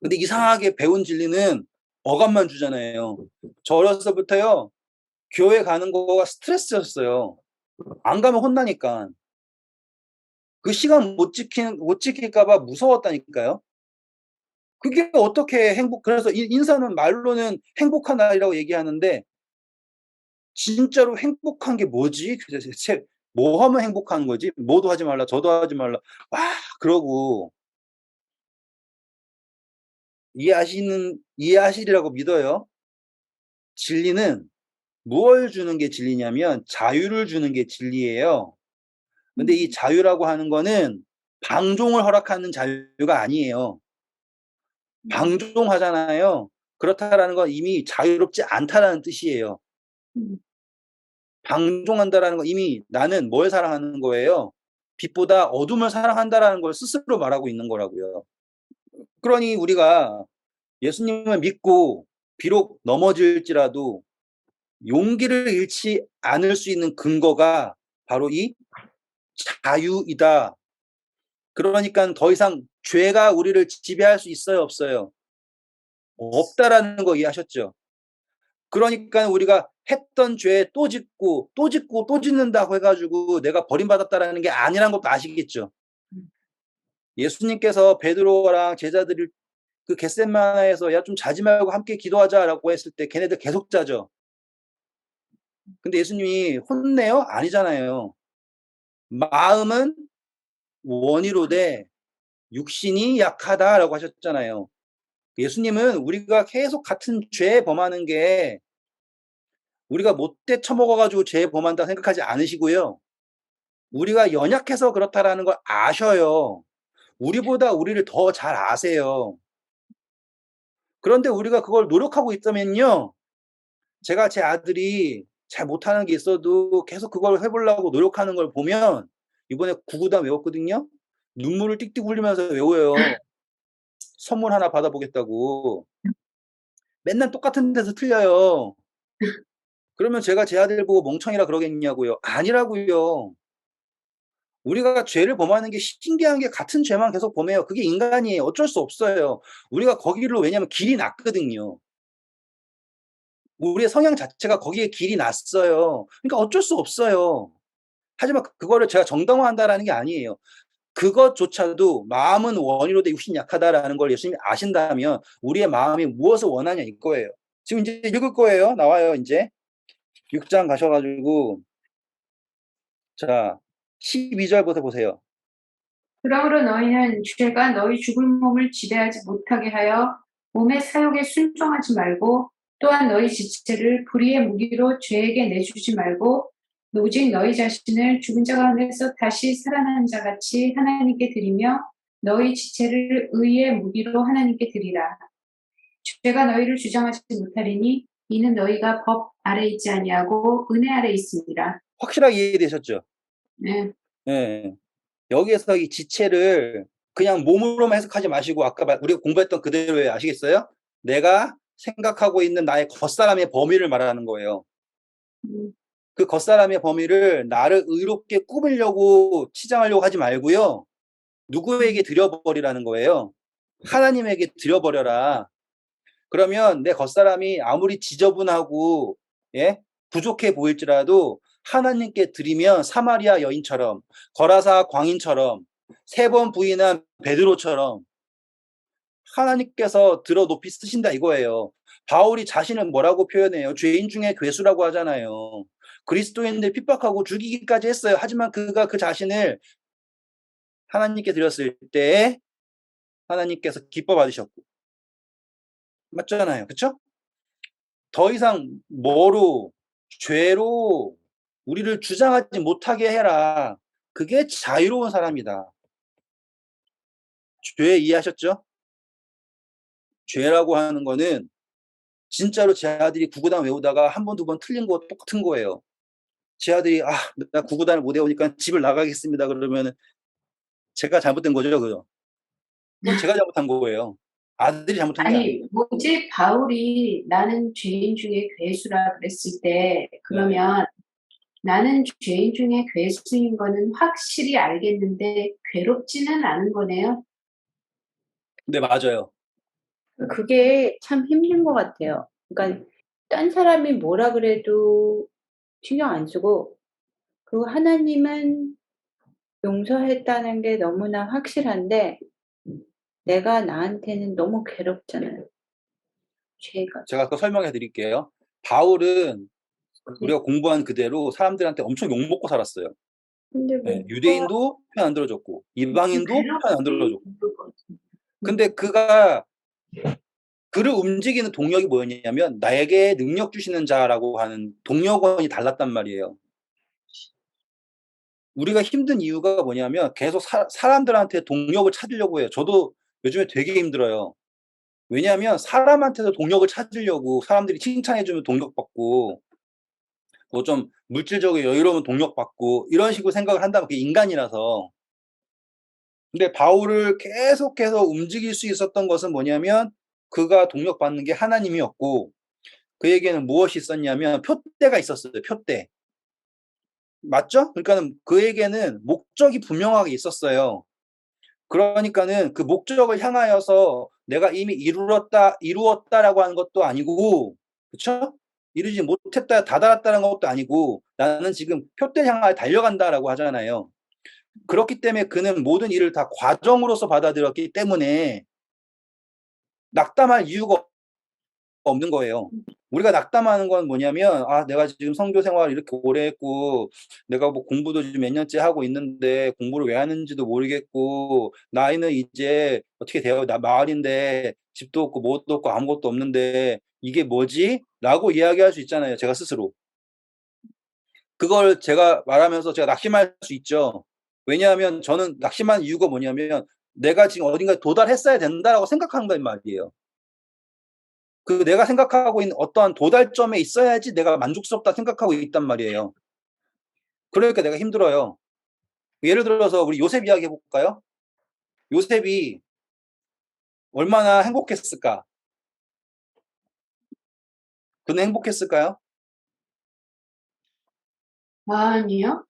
근데 이상하게 배운 진리는 억압만 주잖아요. 저 어렸을 때부터요. 교회 가는 거가 스트레스였어요. 안 가면 혼나니까. 그 시간 못 지킬까 봐 무서웠다니까요. 그게 어떻게 그래서 인사는 말로는 행복한 날이라고 얘기하는데 진짜로 행복한 게 뭐지? 대체 뭐 하면 행복한 거지? 뭐도 하지 말라, 저도 하지 말라. 와, 그러고 이해하시리라고 믿어요. 진리는 무엇을 주는 게 진리냐면 자유를 주는 게 진리예요. 근데 이 자유라고 하는 거는 방종을 허락하는 자유가 아니에요. 방종하잖아요. 그렇다라는 건 이미 자유롭지 않다라는 뜻이에요. 방종한다라는 건 이미 나는 뭘 사랑하는 거예요? 빛보다 어둠을 사랑한다라는 걸 스스로 말하고 있는 거라고요. 그러니 우리가 예수님을 믿고 비록 넘어질지라도 용기를 잃지 않을 수 있는 근거가 바로 이 자유이다. 그러니까 더 이상 죄가 우리를 지배할 수 있어요, 없어요? 없다라는 거 이해하셨죠? 그러니까 우리가 했던 죄에 또 짓고 또 짓고 또 짓는다고 해가지고 내가 버림받았다라는 게 아니란 것도 아시겠죠? 예수님께서 베드로랑 제자들을 그 겟세마네에서 야 좀 자지 말고 함께 기도하자라고 했을 때 걔네들 계속 자죠. 근데 예수님이 혼내요? 아니잖아요. 마음은 원이로되 육신이 약하다라고 하셨잖아요. 예수님은 우리가 계속 같은 죄 범하는 게 우리가 못돼 처먹어가지고 죄 범한다 생각하지 않으시고요. 우리가 연약해서 그렇다라는 걸 아셔요. 우리보다 우리를 더 잘 아세요. 그런데 우리가 그걸 노력하고 있다면요. 제가 제 아들이 잘 못하는 게 있어도 계속 그걸 해보려고 노력하는 걸 보면 이번에 구구단 외웠거든요. 눈물을 띡띡 흘리면서 외워요. 선물 하나 받아보겠다고. 맨날 똑같은 데서 틀려요. 그러면 제가 제 아들 보고 멍청이라 그러겠냐고요. 아니라고요. 우리가 죄를 범하는 게 신기한 게 같은 죄만 계속 범해요. 그게 인간이에요. 어쩔 수 없어요. 우리가 거기로 왜냐하면 길이 났거든요. 우리의 성향 자체가 거기에 길이 났어요. 그러니까 어쩔 수 없어요. 하지만 그거를 제가 정당화한다라는 게 아니에요. 그것조차도 마음은 원이로 돼 육신이 약하다라는 걸 예수님이 아신다면 우리의 마음이 무엇을 원하냐 이거예요. 지금 이제 읽을 거예요. 나와요. 이제 6장 가셔가지고 자 12절부터 보세요. 그러므로 너희는 죄가 너희 죽을 몸을 지배하지 못하게 하여 몸의 사욕에 순종하지 말고 또한 너희 지체를 불의의 무기로 죄에게 내주지 말고 오직 너희 자신을 죽은 자 가운데서 다시 살아난 자 같이 하나님께 드리며 너희 지체를 의의 무기로 하나님께 드리라. 죄가 너희를 주장하지 못하리니 이는 너희가 법 아래 있지 아니하고 은혜 아래 있습니다. 확실하게 이해되셨죠? 네. 네. 여기에서 이 지체를 그냥 몸으로만 해석하지 마시고 아까 우리가 공부했던 그대로 아시겠어요? 내가 생각하고 있는 나의 겉사람의 범위를 말하는 거예요. 그 겉사람의 범위를 나를 의롭게 꾸미려고 치장하려고 하지 말고요. 누구에게 드려버리라는 거예요. 하나님에게 드려버려라. 그러면 내 겉사람이 아무리 지저분하고 예? 부족해 보일지라도 하나님께 드리면 사마리아 여인처럼 거라사 광인처럼 3번 부인한 베드로처럼 하나님께서 들어 높이 쓰신다 이거예요. 바울이 자신을 뭐라고 표현해요? 죄인 중에 괴수라고 하잖아요. 그리스도인들 핍박하고 죽이기까지 했어요. 하지만 그가 그 자신을 하나님께 드렸을 때 하나님께서 기뻐 받으셨고 맞잖아요. 그렇죠? 더 이상 뭐로 죄로 우리를 주장하지 못하게 해라. 그게 자유로운 사람이다. 죄 이해하셨죠? 죄라고 하는 거는 진짜로 제 아들이 구구단 외우다가 한 번, 두 번 틀린 거 똑같은 거예요. 제 아들이 나 구구단을 못 외우니까 집을 나가겠습니다. 그러면 제가 잘못된 거죠. 그죠? 그건 제가 잘못한 거예요. 아들이 잘못한 게 아니에요. 아니, 뭐지? 바울이 나는 죄인 중에 괴수라 그랬을 때, 그러면 나는 죄인 중에 괴수인 거는 확실히 알겠는데, 괴롭지는 않은 거네요? 네, 맞아요. 그게 참 힘든 것 같아요. 그러니까 딴 사람이 뭐라 그래도 신경 안 쓰고 그 하나님은 용서했다는 게 너무나 확실한데 내가 나한테는 너무 괴롭잖아요. 죄가. 제가 그거 설명해 드릴게요. 바울은 우리가 공부한 그대로 사람들한테 엄청 욕먹고 살았어요. 근데 뭐 네, 유대인도 편 안 들어줬고 이방인도 편 안 들어줬고. 근데 그가 그를 움직이는 동력이 뭐였냐면 나에게 능력 주시는 자라고 하는 동력원이 달랐단 말이에요. 우리가 힘든 이유가 뭐냐면 계속 사람들한테 동력을 찾으려고 해요. 저도 요즘에 되게 힘들어요. 왜냐하면 사람한테서 동력을 찾으려고 사람들이 칭찬해주면 동력받고 뭐 좀 물질적으로 여유로우면 동력받고 이런 식으로 생각을 한다면 그게 인간이라서. 근데 바울을 계속해서 움직일 수 있었던 것은 뭐냐면 그가 동력받는 게 하나님이었고 그에게는 무엇이 있었냐면 표대가 있었어요. 표대. 맞죠? 그러니까는 그에게는 목적이 분명하게 있었어요. 그러니까는 그 목적을 향하여서 내가 이미 이루었다라고 하는 것도 아니고, 그쵸? 이루지 못했다, 다다랐다는 것도 아니고, 나는 지금 표대 향하여 달려간다라고 하잖아요. 그렇기 때문에 그는 모든 일을 다 과정으로서 받아들였기 때문에 낙담할 이유가 없는 거예요. 우리가 낙담하는 건 뭐냐면, 아, 내가 지금 선교 생활을 이렇게 오래 했고, 내가 뭐 공부도 지금 몇 년째 하고 있는데, 공부를 왜 하는지도 모르겠고, 나이는 이제 어떻게 돼요? 나 마을인데, 집도 없고, 뭣도 없고, 아무것도 없는데, 이게 뭐지? 라고 이야기할 수 있잖아요, 제가 스스로. 그걸 제가 말하면서 제가 낙심할 수 있죠. 왜냐하면 저는 낙심한 이유가 뭐냐면, 내가 지금 어딘가에 도달했어야 된다라고 생각하는 말이에요. 그 내가 생각하고 있는 어떠한 도달점에 있어야지 내가 만족스럽다 생각하고 있단 말이에요. 그러니까 내가 힘들어요. 예를 들어서 우리 요셉 이야기 해볼까요? 요셉이 얼마나 행복했을까? 그는 행복했을까요? 아니요.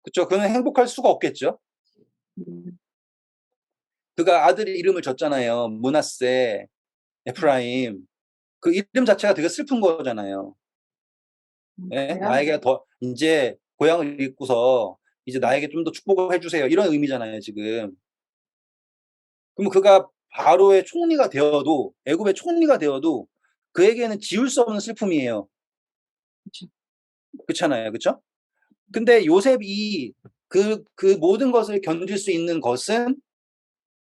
그쵸? 그는 행복할 수가 없겠죠? 음, 그가 아들 이름을 줬잖아요. 므낫세, 에프라임. 그 이름 자체가 되게 슬픈 거잖아요. 예? 그래요? 나에게 더 이제 고향을 잃고서 이제 나에게 좀 더 축복을 해주세요. 이런 의미잖아요, 지금. 그럼 그가 바로의 총리가 되어도 애굽의 총리가 되어도 그에게는 지울 수 없는 슬픔이에요. 그쵸. 그렇잖아요, 그렇죠? 근데 요셉이 그 모든 것을 견딜 수 있는 것은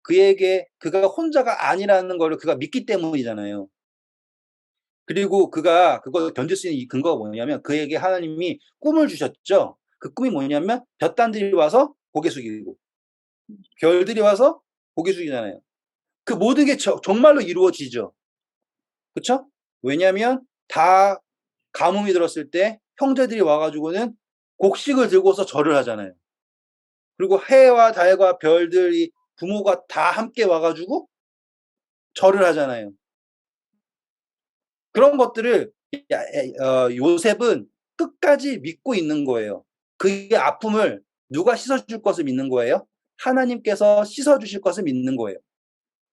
그에게 그가 혼자가 아니라는 걸 그가 믿기 때문이잖아요. 그리고 그가 그걸 견딜 수 있는 이 근거가 뭐냐면 그에게 하나님이 꿈을 주셨죠. 그 꿈이 뭐냐면 볕단들이 와서 고개 숙이고 별들이 와서 고개 숙이잖아요. 그 모든 게 정말로 이루어지죠. 그렇죠? 왜냐하면 다 가뭄이 들었을 때 형제들이 와가지고는 곡식을 들고서 절을 하잖아요. 그리고 해와 달과 별들이 부모가 다 함께 와가지고 절을 하잖아요. 그런 것들을 요셉은 끝까지 믿고 있는 거예요. 그의 아픔을 누가 씻어줄 것을 믿는 거예요? 하나님께서 씻어주실 것을 믿는 거예요.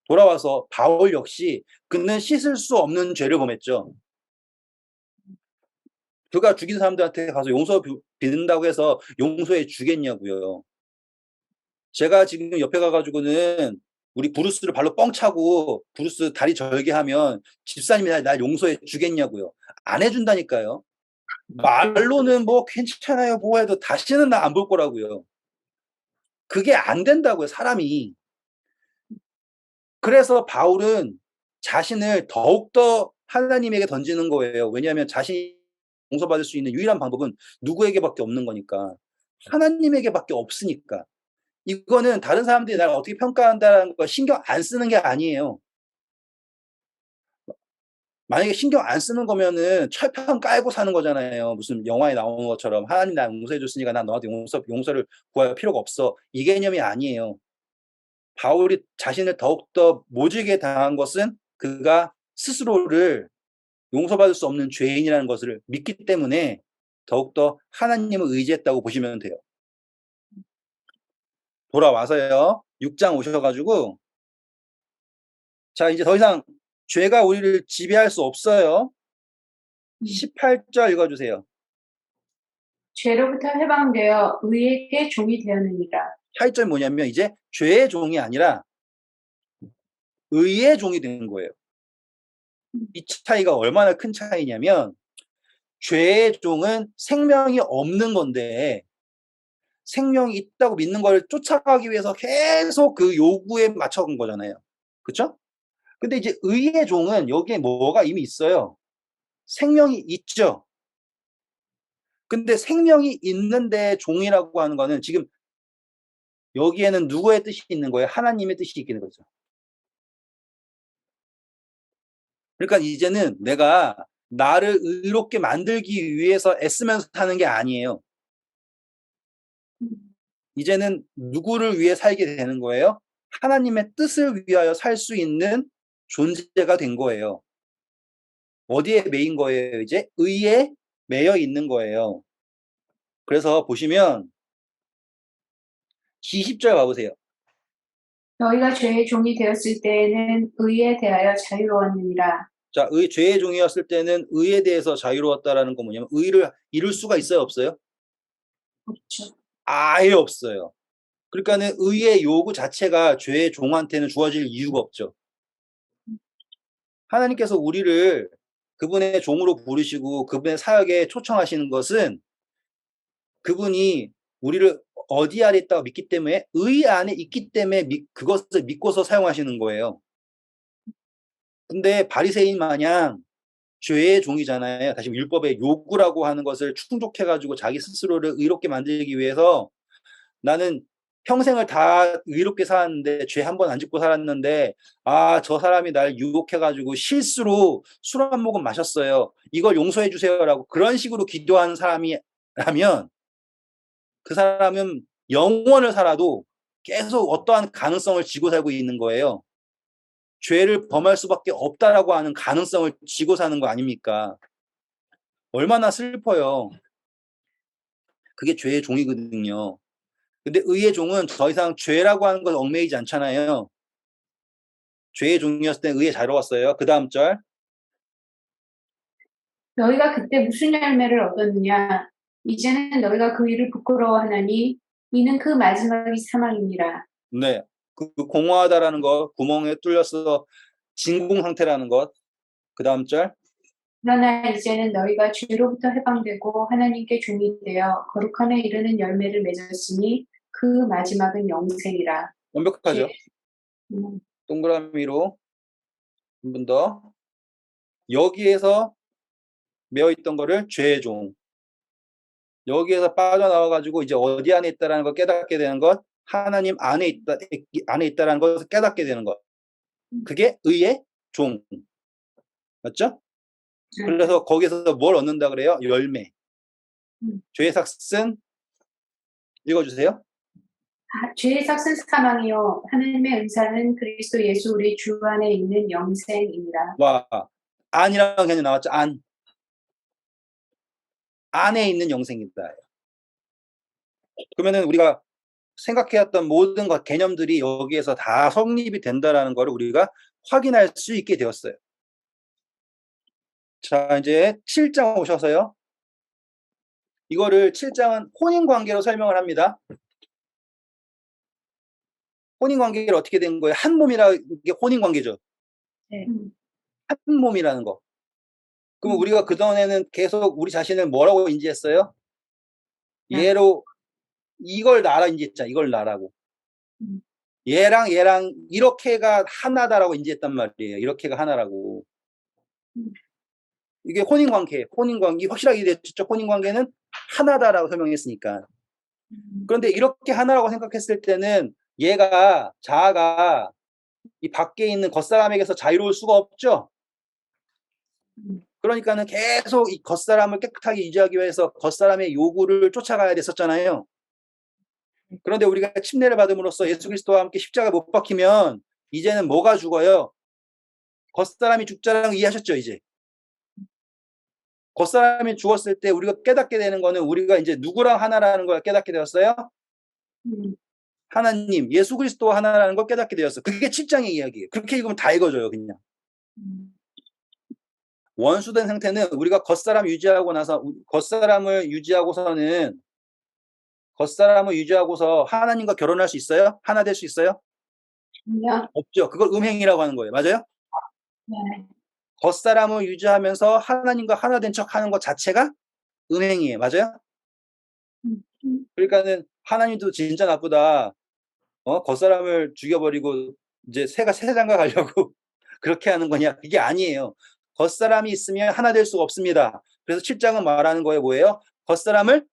돌아와서 바울 역시 그는 씻을 수 없는 죄를 범했죠. 그가 죽인 사람들한테 가서 용서 비는다고 해서 용서해 주겠냐고요. 제가 지금 옆에 가가지고는 우리 브루스를 발로 뻥 차고 브루스 다리 절개하면 집사님이 날 용서해 주겠냐고요. 안 해준다니까요. 말로는 뭐 괜찮아요, 뭐 해도 다시는 나 안 볼 거라고요. 그게 안 된다고요, 사람이. 그래서 바울은 자신을 더욱더 하나님에게 던지는 거예요. 왜냐하면 자신이 용서받을 수 있는 유일한 방법은 누구에게밖에 없는 거니까. 하나님에게밖에 없으니까. 이거는 다른 사람들이 나를 어떻게 평가한다는 거 신경 안 쓰는 게 아니에요. 만약에 신경 안 쓰는 거면은 철판 깔고 사는 거잖아요. 무슨 영화에 나오는 것처럼 하나님 나 용서해 줬으니까 난 너한테 용서를 구할 필요가 없어. 이 개념이 아니에요. 바울이 자신을 더욱더 모질게 당한 것은 그가 스스로를 용서받을 수 없는 죄인이라는 것을 믿기 때문에 더욱더 하나님을 의지했다고 보시면 돼요. 돌아와서요. 6장 오셔가지고 자 이제 더 이상 죄가 우리를 지배할 수 없어요. 18절 읽어주세요. 죄로부터 해방되어 의에게 종이 되었느니라. 8절 뭐냐면 이제 죄의 종이 아니라 의의 종이 되는 거예요. 이 차이가 얼마나 큰 차이냐면 죄의 종은 생명이 없는 건데 생명이 있다고 믿는 걸 쫓아가기 위해서 계속 그 요구에 맞춰간 거잖아요. 그렇죠? 근데 이제 의의 종은 여기에 뭐가 이미 있어요. 생명이 있죠. 근데 생명이 있는데 종이라고 하는 거는 지금 여기에는 누구의 뜻이 있는 거예요? 하나님의 뜻이 있는 거죠. 그러니까 이제는 내가 나를 의롭게 만들기 위해서 애쓰면서 사는 게 아니에요. 이제는 누구를 위해 살게 되는 거예요? 하나님의 뜻을 위하여 살 수 있는 존재가 된 거예요. 어디에 매인 거예요? 이제 의에 매여 있는 거예요. 그래서 보시면 20절 가보세요. 너희가 죄의 종이 되었을 때에는 의에 대하여 자유로웠느니라. 자, 죄의 종이었을 때는 의에 대해서 자유로웠다라는 건 뭐냐면 의를 이룰 수가 있어요, 없어요? 그렇죠. 아예 없어요. 그러니까는 의의 요구 자체가 죄의 종한테는 주어질 이유가 없죠. 하나님께서 우리를 그분의 종으로 부르시고 그분의 사역에 초청하시는 것은 그분이 우리를 어디 아래 있다고 믿기 때문에 의 안에 있기 때문에 그것을 믿고서 사용하시는 거예요. 근데 바리새인 마냥 죄의 종이잖아요. 다시 율법의 요구라고 하는 것을 충족해가지고 자기 스스로를 의롭게 만들기 위해서 나는 평생을 다 의롭게 살았는데 죄 한 번 안 짓고 살았는데 저 사람이 날 유혹해가지고 실수로 술 한 모금 마셨어요. 이걸 용서해 주세요라고 그런 식으로 기도하는 사람이라면 그 사람은 영원을 살아도 계속 어떠한 가능성을 지고 살고 있는 거예요. 죄를 범할 수밖에 없다라고 하는 가능성을 지고 사는 거 아닙니까? 얼마나 슬퍼요. 그게 죄의 종이거든요. 근데 의의 종은 더 이상 죄라고 하는 걸 얽매이지 않잖아요. 죄의 종이었을 때 의에 자유로웠어요. 그 다음 절. 너희가 그때 무슨 열매를 얻었느냐? 이제는 너희가 그 일을 부끄러워하나니 이는 그 마지막이 사망이니라. 네. 그 공허하다라는 것, 구멍에 뚫려서 진공 상태라는 것. 그 다음 절. 그러나 이제는 너희가 죄로부터 해방되고 하나님께 종이 되어 거룩함에 이르는 열매를 맺었으니 그 마지막은 영생이라. 완벽하죠. 음, 동그라미로 한 번 더. 여기에서 매어있던 거를 죄의 종. 여기에서 빠져나와가지고 이제 어디 안에 있다라는 걸 깨닫게 되는 것, 하나님 안에 있다라는 것을 깨닫게 되는 것. 그게 의의 종. 맞죠? 그래서 거기서 뭘 얻는다 그래요? 열매. 죄의 삭은 읽어주세요. 죄의 삭은 사망이요 하나님의 은사는 그리스도 예수 우리 주 안에 있는 영생이니라. 와, 안이라는 개념 나왔죠? 안. 안에 있는 영생이다. 그러면은 우리가 생각해왔던 모든 것, 개념들이 여기에서 다 성립이 된다라는 걸 우리가 확인할 수 있게 되었어요. 자, 이제 7장 오셔서요. 이거를 7장은 혼인관계로 설명을 합니다. 혼인관계를 어떻게 된 거예요? 한 몸이라는 게 혼인관계죠. 네. 한 몸이라는 거. 그럼 우리가 그전에는 계속 우리 자신을 뭐라고 인지했어요? 얘로 이걸 나라 인지했잖아. 이걸 나라고. 얘랑 이렇게가 하나다라고 인지했단 말이에요. 이렇게가 하나라고. 이게 혼인관계 확실하게 됐죠. 혼인관계는 하나다라고 설명했으니까. 그런데 이렇게 하나라고 생각했을 때는 자아가 이 밖에 있는 겉사람에게서 자유로울 수가 없죠. 그러니까는 계속 이 겉사람을 깨끗하게 유지하기 위해서 겉사람의 요구를 쫓아가야 됐었잖아요. 그런데 우리가 침례를 받음으로써 예수 그리스도와 함께 십자가 못 박히면 이제는 뭐가 죽어요? 겉사람이 죽자라는 거 이해하셨죠, 이제? 겉사람이 죽었을 때 우리가 깨닫게 되는 거는 우리가 이제 누구랑 하나라는 걸 깨닫게 되었어요? 하나님, 예수 그리스도와 하나라는 걸 깨닫게 되었어. 그게 7장의 이야기예요. 그렇게 읽으면 다 읽어져요, 그냥. 원수된 상태는 우리가 겉사람을 유지하고서 하나님과 결혼할 수 있어요? 하나 될 수 있어요? 없죠. 그걸 음행이라고 하는 거예요. 맞아요? 네. 겉사람을 유지하면서 하나님과 하나 된 척 하는 것 자체가 음행이에요. 맞아요? 그러니까는 하나님도 진짜 나쁘다. 겉사람을 죽여버리고 이제 새가 세상가 가려고 그렇게 하는 거냐? 그게 아니에요. 겉사람이 있으면 하나 될 수가 없습니다. 그래서 7장은 말하는 거예요. 뭐예요? 겉사람을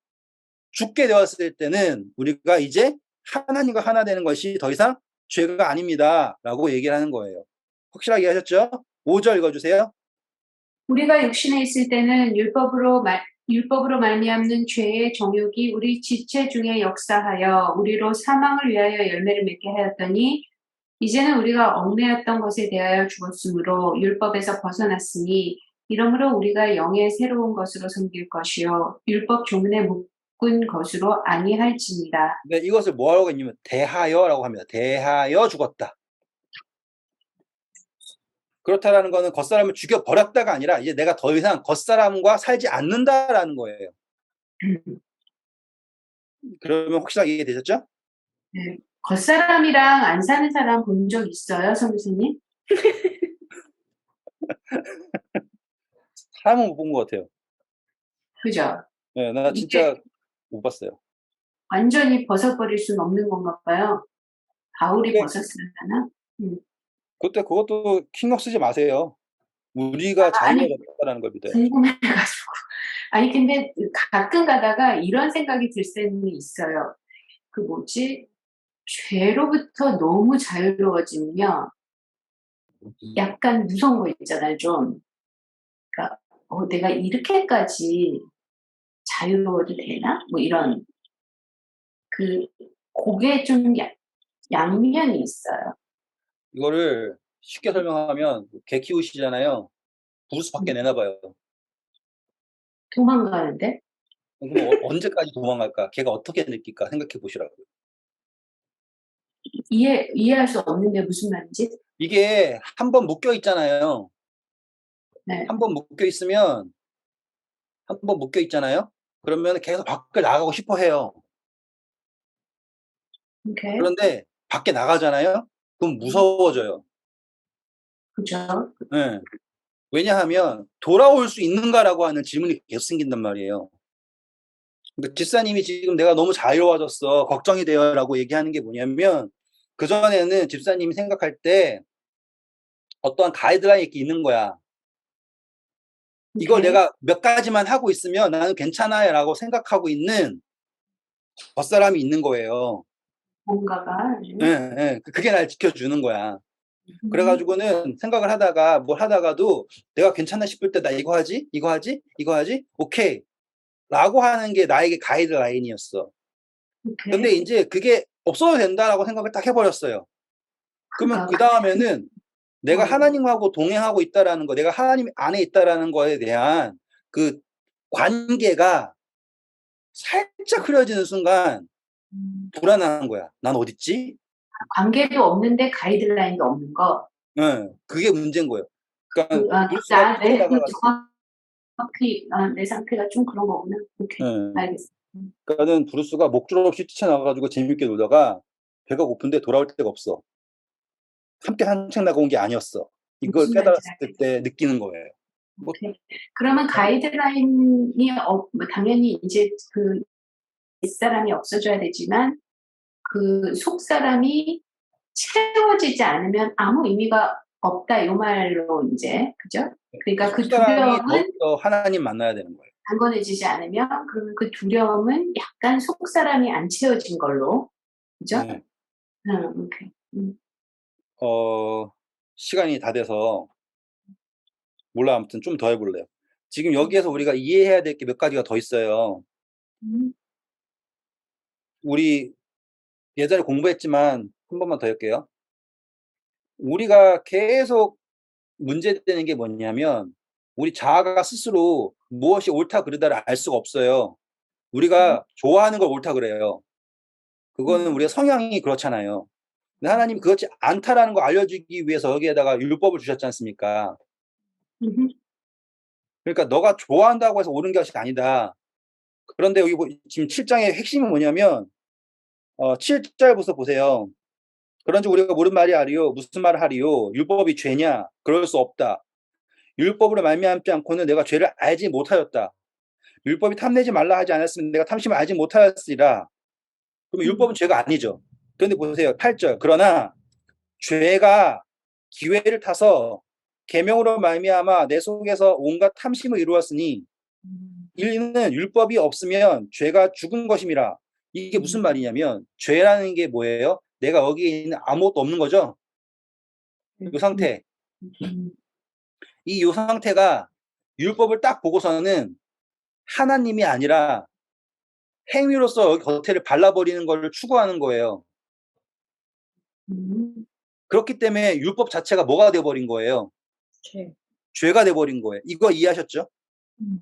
죽게 되었을 때는 우리가 이제 하나님과 하나 되는 것이 더 이상 죄가 아닙니다. 라고 얘기를 하는 거예요. 확실하게 하셨죠? 5절 읽어주세요. 우리가 육신에 있을 때는 율법으로 말미암는 죄의 정욕이 우리 지체 중에 역사하여 우리로 사망을 위하여 열매를 맺게 하였더니 이제는 우리가 얽매였던 것에 대하여 죽었으므로 율법에서 벗어났으니 이러므로 우리가 영의 새로운 것으로 섬길 것이요 율법 조문에 묶은 것으로 아니할지니라. 네, 이것을 뭐라고 했냐면 대하여라고 합니다. 대하여 죽었다. 그렇다라는 거는 겉사람을 죽여버렸다가 아니라 이제 내가 더 이상 겉사람과 살지 않는다라는 거예요. 그러면 확실하게 이해되셨죠? 네. 겉사람이랑 안 사는 사람 본 적 있어요, 선교사님? 사람은 못 본 것 같아요. 그죠? 네, 나 진짜 못 봤어요. 완전히 벗어버릴 수는 없는 건가 봐요. 바울이 근데 벗었을라나? 그것도 신경 쓰지 마세요. 우리가 아니, 자유로웠다라는 걸 믿어요. 궁금해가지고. 아니, 근데 가끔 가다가 이런 생각이 들 때는 있어요. 그 뭐지? 죄로부터 너무 자유로워지면 약간 무서운 거 있잖아요, 좀. 그러니까, 내가 이렇게까지 자유로워도 되나? 뭐 이런, 그게 좀 양면이 있어요. 이거를 쉽게 설명하면 개 키우시잖아요. 부르스 밖에 내놔봐요. 도망가는데? 그럼 언제까지 도망갈까? 걔가 어떻게 느낄까? 생각해 보시라고요. 이해할 수 없는데 무슨 말인지? 이게 한 번 묶여 있잖아요. 네. 한 번 묶여 있으면 한 번 묶여 있잖아요. 그러면 계속 밖을 나가고 싶어 해요. 오케이. 그런데 밖에 나가잖아요. 그럼 무서워져요. 그죠? 예. 왜냐하면 '돌아올 수 있는가?'라고 하는 질문이 계속 생긴단 말이에요. 그러니까 집사님이 지금 "내가 너무 자유로워졌어. 걱정이 돼요."라고 얘기하는 게 뭐냐면 그전에는 집사님이 생각할 때 어떠한 가이드라인이 이렇게 있는 거야. '이걸 오케이. 내가 몇 가지만 하고 있으면 나는 괜찮아.'라고 생각하고 있는 겉사람이 있는 거예요. 뭔가가. 예. 그게 날 지켜주는 거야. 그래 음, 가지고는 생각을 하다가 뭘 하다가도 '내가 괜찮나?' 싶을 때 '나 이거 하지? 이거 하지? 이거 하지? 오케이.' 라고 하는 게 나에게 가이드라인이었어. 근데 오케이. 인제 그게 '없어도 된다.'라고 생각을 딱 해 버렸어요. 그러면 그러니까 그다음에는 내가 어, 하나님하고 동행하고 있다라는 거, 내가 하나님 안에 있다라는 거에 대한 그 관계가 살짝 흐려지는 순간 음, 불안한 거야. '난 어딨지?' 관계도 없는데 가이드라인도 없는 거. 예. 그게 문제인 거예요. 그러니까 브루스가 내 뛰쳐나갔어. 정확히 내 상태가 좀 그런 거구나. 오케이. 예. 알겠어. 그러니까는 브루스가 목줄 없이 뛰쳐나가 가지고 재밌게 놀다가 배가 고픈데 돌아올 데가 없어. 함께 산책 나가 온 게 아니었어. 이걸 무슨 말인지 깨달았을 알겠어. 때 느끼는 거예요. 뭐 오케이. 그러면 가이드라인이 뭐 당연히 이제 그 윗사람이 없어져야 되지만 그 속사람이 채워지지 않으면 아무 의미가 없다 요 말로 이제 그죠? 그러니까 그 속사람이 두려움은 더욱더 하나님 만나야 되는 거예요. 강건해지지 않으면 그러면 그 두려움은 약간 속사람이 안 채워진 걸로 그죠? 네. 오케이. 어 시간이 다 돼서 몰라 아무튼 좀 더 해 볼래요. 지금 여기에서 우리가 이해해야 될 게 몇 가지가 더 있어요. 음, 우리 예전에 공부했지만 한 번만 더 할게요. 우리가 계속 문제되는 게 뭐냐면 우리 자아가 스스로 무엇이 옳다 그르다를 알 수가 없어요. 음, 우리가 좋아하는 걸 옳다 그래요. 그거는 음, 우리가 성향이 그렇잖아요. 근데 하나님이 그렇지 않다라는 걸 알려주기 위해서 여기에다가 율법을 주셨지 않습니까? 음, 그러니까 너가 좋아한다고 해서 옳은 것이 아니다. 그런데 여기 지금 7장의 핵심은 뭐냐면 7절부터 보세요. 그런즉 우리가 모른 말이 아리요 무슨 말을 하리요 율법이 죄냐 그럴 수 없다. 율법으로 말미암지 않고는 내가 죄를 알지 못하였다. 율법이 탐내지 말라 하지 않았으면 내가 탐심을 알지 못하였으리라. 그러면 율법은 죄가 아니죠. 그런데 보세요. 8절. 그러나 죄가 기회를 타서 계명으로 말미암아 내 속에서 온갖 탐심을 이루었으니 이는 율법이 없으면 죄가 죽은 것임이라. 이게 무슨 말이냐면 죄라는 게 뭐예요? 내가 여기에 있는 아무것도 없는 거죠. 이 상태. 음, 이 상태가 율법을 딱 보고서는 하나님이 아니라 행위로서 여기 겉에를 발라버리는 것을 추구하는 거예요. 음, 그렇기 때문에 율법 자체가 뭐가 돼버린 거예요? 죄. 죄가 돼버린 거예요. 이거 이해하셨죠? 음,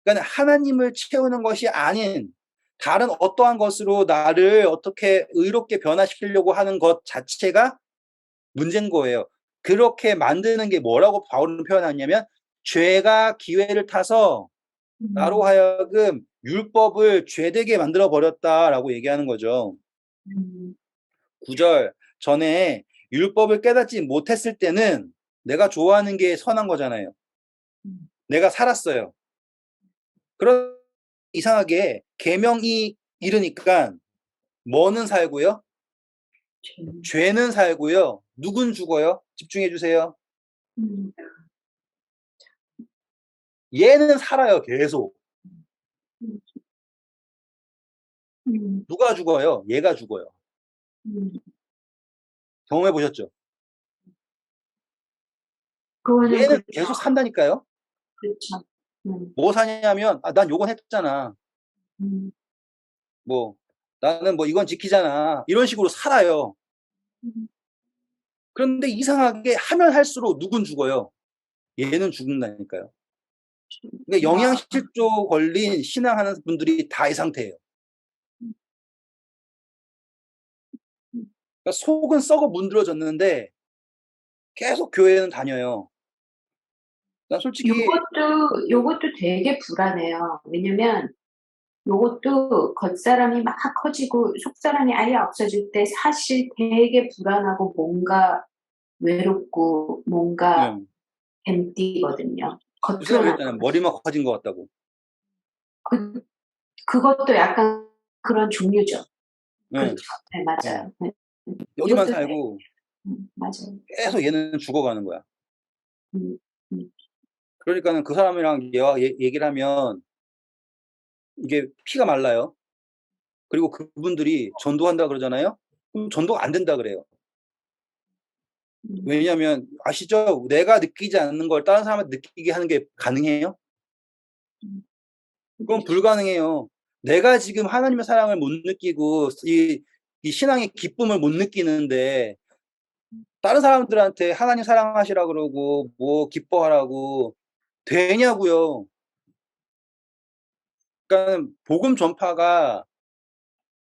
그러니까 하나님을 채우는 것이 아닌 다른 어떠한 것으로 나를 어떻게 의롭게 변화시키려고 하는 것 자체가 문제인 거예요. 그렇게 만드는 게 뭐라고 바울은 표현하냐면 죄가 기회를 타서 나로 하여금 율법을 죄되게 만들어 버렸다라고 얘기하는 거죠. 음, 9절 전에 율법을 깨닫지 못했을 때는 내가 좋아하는 게 선한 거잖아요. 내가 살았어요. 그런 이상하게 계명이 이르니까 뭐는 살고요? 죄는 살고요. 누군 죽어요? 집중해 주세요. 음, 얘는 살아요, 계속. 음, 누가 죽어요? 얘가 죽어요. 음. 경험해 보셨죠? 그거는 얘는 그렇죠. 계속 산다니까요. 그렇죠. 뭐 사냐면 난 요건 했잖아. 음, 뭐 나는 뭐 이건 지키잖아. 이런 식으로 살아요. 음. 그런데 이상하게 하면 할수록 누군 죽어요? 얘는 죽는다니까요. 그러니까 와, 영양실조 걸린 신앙하는 분들이 다 이 상태예요. 그러니까 속은 썩어 문드러졌는데 계속 교회는 다녀요. 난 솔직히 요것도 되게 불안해요. 왜냐면 요것도 겉사람이 막 커지고 속사람이 아예 없어질 때 사실 되게 불안하고 뭔가 외롭고 뭔가 네, 엠띠거든요. 요새 겉으로는. 그랬잖아요. 머리만 커진 것 같다고. 그, 그것도 약간 그런 종류죠. 네, 그렇죠. 네, 네. 맞아요. 네. 여기만 이것도 살고 맞아요. 계속 얘는 죽어가는 거야. 음, 음, 그러니까는 그 사람이랑 얘기를 하면 이게 피가 말라요. 그리고 그분들이 전도한다 그러잖아요. 그럼 전도가 안 된다 그래요. 음, 왜냐하면 아시죠? 내가 느끼지 않는 걸 다른 사람한테 느끼게 하는 게 가능해요? 그건 그렇죠. 불가능해요. 내가 지금 하나님의 사랑을 못 느끼고 이 신앙의 기쁨을 못 느끼는데 다른 사람들한테 하나님 사랑하시라 그러고 뭐 기뻐하라고 되냐고요. 그러니까 복음 전파가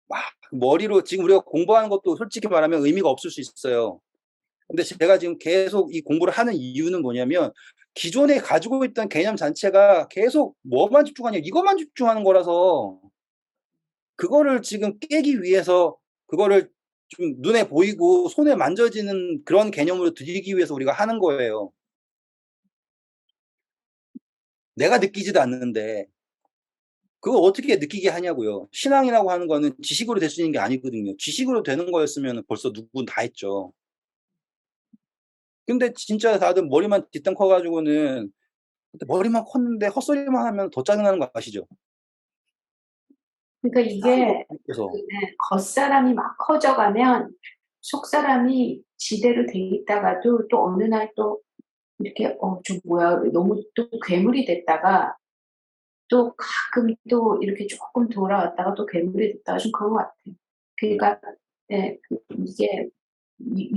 막 머리로 지금 우리가 공부하는 것도 솔직히 말하면 의미가 없을 수 있어요. 근데 제가 지금 계속 이 공부를 하는 이유는 뭐냐면 기존에 가지고 있던 개념 자체가 계속 뭐만 집중하냐 이것만 집중하는 거라서 그거를 지금 깨기 위해서 그거를 좀 눈에 보이고 손에 만져지는 그런 개념으로 드리기 위해서 우리가 하는 거예요. 내가 느끼지도 않는데 그거 어떻게 느끼게 하냐고요. 신앙이라고 하는 거는 지식으로 될 수 있는 게 아니거든요. 지식으로 되는 거였으면 벌써 누군 다 했죠. 근데 진짜 다들 머리만 뒷땅 커가지고는 머리만 컸는데 헛소리만 하면 더 짜증나는 거 아시죠? 그러니까 이게 그래서 겉사람이 막 커져가면 속사람이 지대로 돼 있다가도 또 어느 날 또 이렇게 저 뭐야 너무 또 괴물이 됐다가 또 가끔 또 이렇게 조금 돌아왔다가 또 괴물이 됐다가 좀 그런 것 같아요. 그러니까 네, 이게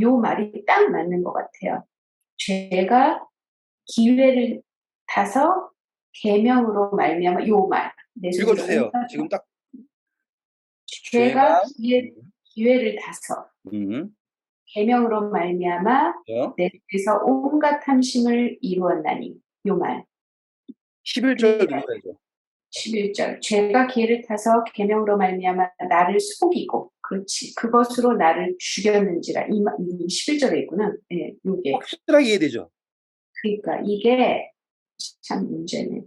요 말이 딱 맞는 것 같아요. 죄가 기회를 타서 계명으로 말미암아 요 말. 내 손으로 읽어주세요. 지금 딱 죄가 죄가 기회를 타서 음, 계명으로 말미암아 어? 내 속에서 온갖 탐심을 이루었나니 요 말. 11절 그러니까 누르야죠. 11절 죄가 기회를 타서 계명으로 말미암아 나를 속이고 그렇지 그것으로 나를 죽였는지라 이 11절에 있구나. 예, 요게. 확실하게 이해되죠? 그러니까 이게 참 문제네.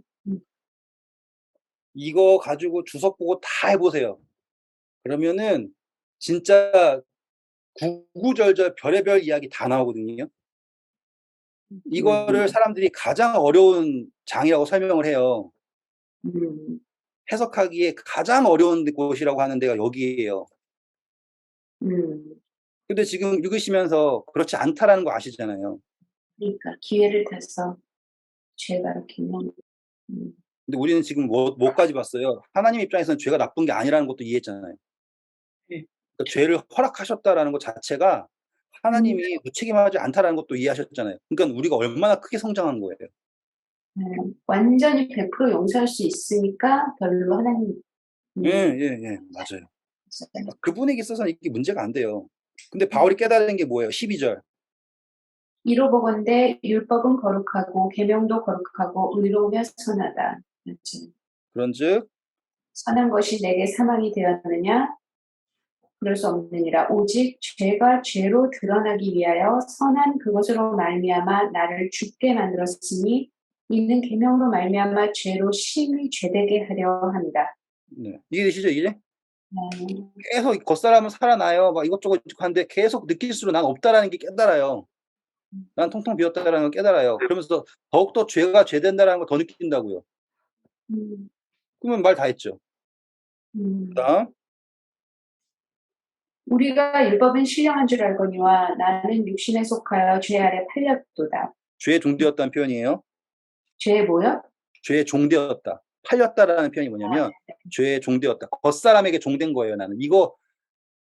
이거 가지고 주석 보고 다 해보세요. 그러면은 진짜 구구절절 별의별 이야기 다 나오거든요. 이거를 사람들이 가장 어려운 장이라고 설명을 해요. 음, 해석하기에 가장 어려운 곳이라고 하는 데가 여기예요. 음. 근데 지금 읽으시면서 그렇지 않다라는 거 아시잖아요. 그러니까 기회를 타서 죄가 계명. 음, 근데 우리는 지금 뭐까지 봤어요? 하나님 입장에서는 죄가 나쁜 게 아니라는 것도 이해했잖아요. 그러니까 죄를 허락하셨다라는 것 자체가 음, 하나님이 무책임하지 않다라는 것도 이해하셨잖아요. 그러니까 우리가 얼마나 크게 성장한 거예요. 완전히 100% 용서할 수 있으니까 별로 하나님 예, 예, 예, 맞아요. 있었잖아요. 그 분에게 있어서는 이게 문제가 안 돼요. 근데 바울이 깨달은 게 뭐예요? 12절. 이로 보건대 율법은 거룩하고 계명도 거룩하고 의로우며 선하다. 맞죠. 그런즉 선한 것이 내게 사망이 되었느냐? 그럴 수 없느니라. 오직 죄가 죄로 드러나기 위하여 선한 그것으로 말미암아 나를 죽게 만들었으니 이는 계명으로 말미암아 죄로 심히 죄되게 하려 합니다. 네. 이해되시죠, 이게? 네. 계속 겉사람은 살아나요. 막 이것저것 하는데 계속 느낄수록 난 없다라는 게 깨달아요. 난 통통 비었다라는 걸 깨달아요. 그러면서 더욱더 죄가 죄된다라는 걸 더 느낀다고요. 음, 그러면 말 다 했죠. 음. 그다음 우리가 율법은 신령한 줄 알거니와 나는 육신에 속하여 죄 아래 팔렸도다. 죄의 종되었다는 표현이에요. 죄에 뭐요? 죄의 종되었다. 팔렸다라는 표현이 뭐냐면 죄의 종되었다. 겉사람에게 종된 거예요. 나는 이거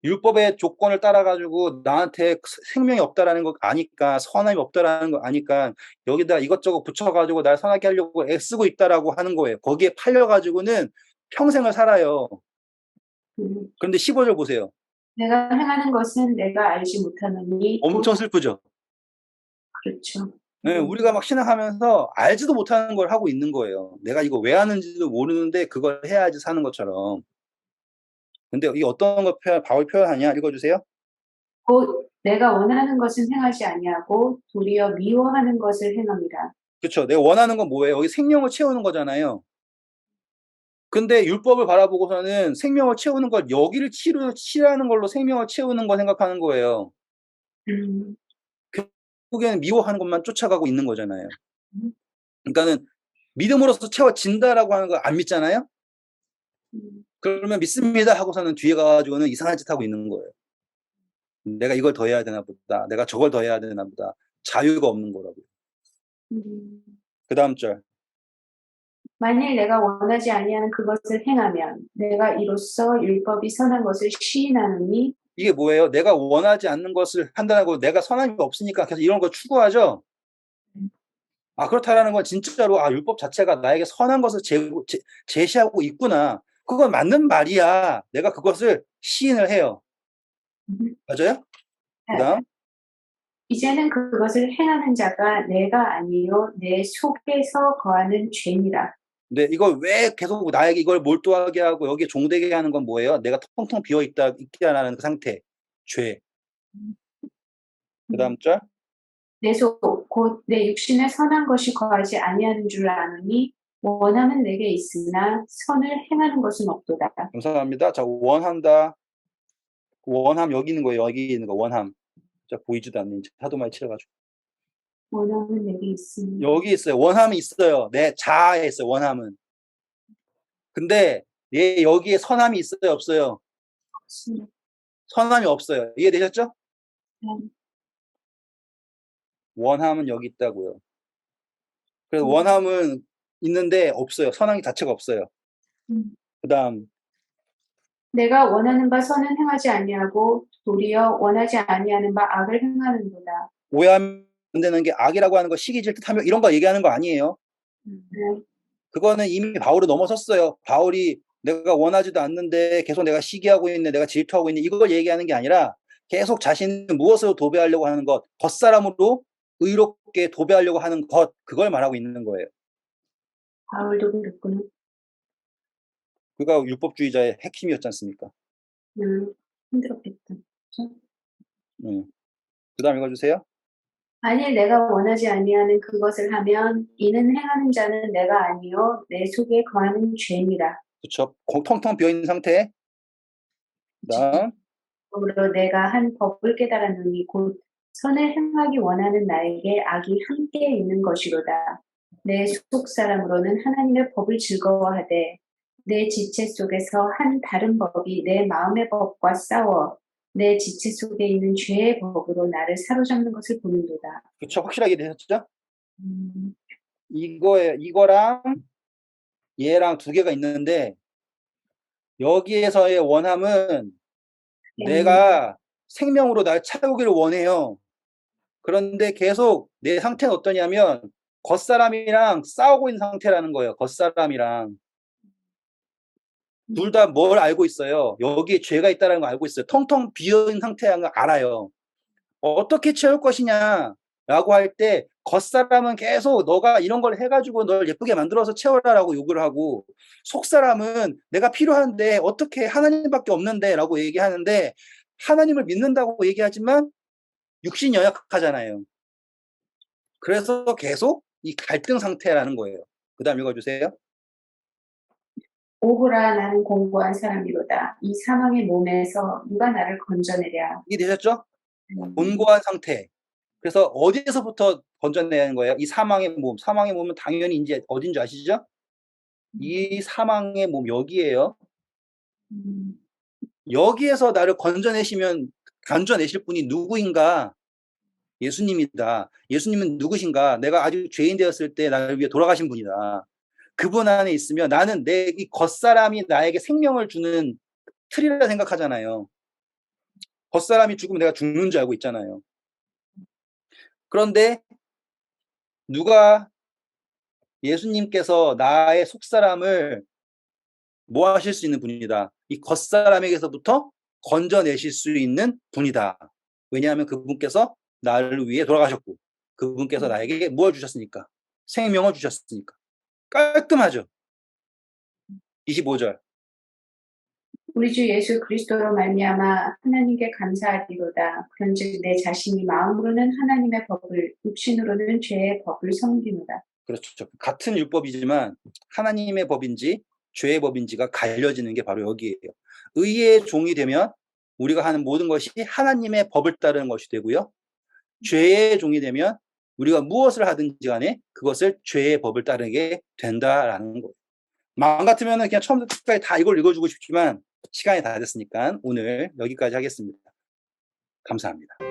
율법의 조건을 따라가지고 나한테 생명이 없다라는 거 아니까, 선함이 없다라는 거 아니까 여기다 이것저것 붙여가지고 날 선하게 하려고 애쓰고 있다라고 하는 거예요. 거기에 팔려가지고는 평생을 살아요. 음. 그런데 15절 보세요. 내가 행하는 것은 내가 알지 못하느니 엄청 곧 슬프죠. 그렇죠. 네, 우리가 막 신앙하면서 알지도 못하는 걸 하고 있는 거예요. 내가 이거 왜 하는지도 모르는데 그걸 해야지 사는 것처럼. 근데 이게 어떤 걸 바울 표현하냐? 읽어주세요. 곧 내가 원하는 것은 행하지 아니하고 도리어 미워하는 것을 행함이라. 그렇죠. 내가 원하는 건 뭐예요? 여기 생명을 채우는 거잖아요. 근데 율법을 바라보고서는 생명을 채우는 걸 여기를 치료하는 걸로 생명을 채우는 거 생각하는 거예요. 음, 결국에는 미워하는 것만 쫓아가고 있는 거잖아요. 음, 그러니까는 믿음으로써 채워진다라고 하는 걸 안 믿잖아요. 음, 그러면 믿습니다 하고서는 뒤에 가가지고는 이상한 짓 하고 있는 거예요. 내가 이걸 더 해야 되나 보다. 내가 저걸 더 해야 되나 보다. 자유가 없는 거라고요. 음. 그 다음 절. 만일 내가 원하지 아니하는 그것을 행하면 내가 이로써 율법이 선한 것을 시인하노니 이게 뭐예요? 내가 원하지 않는 것을 한다고 내가 선함이 없으니까 계속 이런 걸 추구하죠? 아, 그렇다라는 건 진짜로, 아, 율법 자체가 나에게 선한 것을 제시하고 있구나. 그건 맞는 말이야. 내가 그것을 시인을 해요. 맞아요? 그 다음. 이제는 그것을 행하는 자가 내가 아니요 내 속에서 거하는 죄니라. 근데 이걸 왜 계속 나에게 이걸 몰두하게 하고 여기에 종되게 하는 건 뭐예요? 내가 텅텅 있다라는 그 상태. 죄. 그 다음 절. 내 속 곧 내 육신에 선한 것이 거하지 아니하는 줄 아노니 원함은 내게 있으나 선을 행하는 것은 없도다. 감사합니다. 자, 원한다. 원함 여기 있는 거예요. 여기 있는 거 원함. 자, 보이지도 않는 하도 많이 칠해가지고. 원함은 내게 있으니 여기 있어요. 원함이 있어요. 내 자아에 있어요. 원함은. 근데 얘 여기에 선함이 있어요, 없어요? 없으니 선함이 없어요. 이해되셨죠? 음. 원함은 여기 있다고요. 그래서 음. 원함은 있는데 없어요. 선함 자체가 없어요. 그다음 내가 원하는 바 선은 행하지 아니하고 도리어 원하지 아니하는 바 악을 행하는도다. 오해하면 안 되는 게 악이라고 하는 거 시기 질투하며 이런 거 얘기하는 거 아니에요. 그거는 이미 바울을 넘어섰어요. 바울이 내가 원하지도 않는데 계속 내가 시기하고 있네, 내가 질투하고 있네, 이걸 얘기하는 게 아니라 계속 자신은 무엇으로 도배하려고 하는 것, 겉사람으로 의롭게 도배하려고 하는 것, 그걸 말하고 있는 거예요. 바울도 그랬구나. 그가 율법주의자의 핵심이었지 않습니까? 힘들었겠다. 그 다음 읽어주세요. 만일 내가 원하지 아니하는 그것을 하면 이는 행하는 자는 내가 아니요 내 속에 거하는 죄니라. 그렇죠. 텅텅 비어있는 상태. 그다음 그러므로 내가 한 법을 깨달았느니 곧 선을 행하기 원하는 나에게 악이 함께 있는 것이로다. 내 속 사람으로는 하나님의 법을 즐거워하되 내 지체 속에서 한 다른 법이 내 마음의 법과 싸워 내 지체 속에 있는 죄의 법으로 나를 사로잡는 것을 보는도다. 그렇죠. 확실하게 되셨죠? 음, 이거랑 얘랑 두 개가 있는데 여기에서의 원함은 내가 생명으로 날 채우기를 원해요. 그런데 계속 내 상태는 어떠냐면 겉사람이랑 싸우고 있는 상태라는 거예요. 겉사람이랑. 둘 다 뭘 알고 있어요? 여기에 죄가 있다는 걸 알고 있어요. 텅텅 비어있는 상태라는 걸 알아요. 어떻게 채울 것이냐 라고 할 때 겉사람은 계속 너가 이런 걸 해가지고 널 예쁘게 만들어서 채워라라고 욕을 하고 속사람은 내가 필요한데 어떻게 하나님밖에 없는데 라고 얘기하는데 하나님을 믿는다고 얘기하지만 육신이 연약하잖아요. 그래서 계속 이 갈등 상태라는 거예요. 그 다음 읽어주세요. 오호라 나는 공고한 사람이로다. 이 사망의 몸에서 누가 나를 건져내랴. 이해되셨죠? 곤고한 상태. 그래서 어디에서부터 건져내야 하는 거예요? 이 사망의 몸. 사망의 몸은 당연히 이제 어딘지 아시죠? 이 사망의 몸 여기에요. 여기에서 나를 건져내실 분이 누구인가? 예수님이다. 예수님은 누구신가? 내가 아주 죄인 되었을 때 나를 위해 돌아가신 분이다. 그분 안에 있으면 나는 내 이 겉사람이 나에게 생명을 주는 틀이라 생각하잖아요. 겉사람이 죽으면 내가 죽는 줄 알고 있잖아요. 그런데 누가 예수님께서 나의 속사람을 뭐 하실 수 있는 분이다. 이 겉사람에게서부터 건져내실 수 있는 분이다. 왜냐하면 그분께서 나를 위해 돌아가셨고 그분께서 나에게 무엇을 주셨으니까? 생명을 주셨으니까. 깔끔하죠. 25절. 우리 주 예수 그리스도로 말미암아 하나님께 감사하리로다. 그런즉 내 자신이 마음으로는 하나님의 법을, 육신으로는 죄의 법을 섬기노라. 그렇죠. 같은 율법이지만 하나님의 법인지 죄의 법인지가 갈려지는 게 바로 여기에요. 의의 종이 되면 우리가 하는 모든 것이 하나님의 법을 따르는 것이 되고요. 죄의 종이 되면 우리가 무엇을 하든지 간에 그것을 죄의 법을 따르게 된다라는 거예요. 마음 같으면 그냥 처음부터 끝까지 다 이걸 읽어주고 싶지만 시간이 다 됐으니까 오늘 여기까지 하겠습니다. 감사합니다.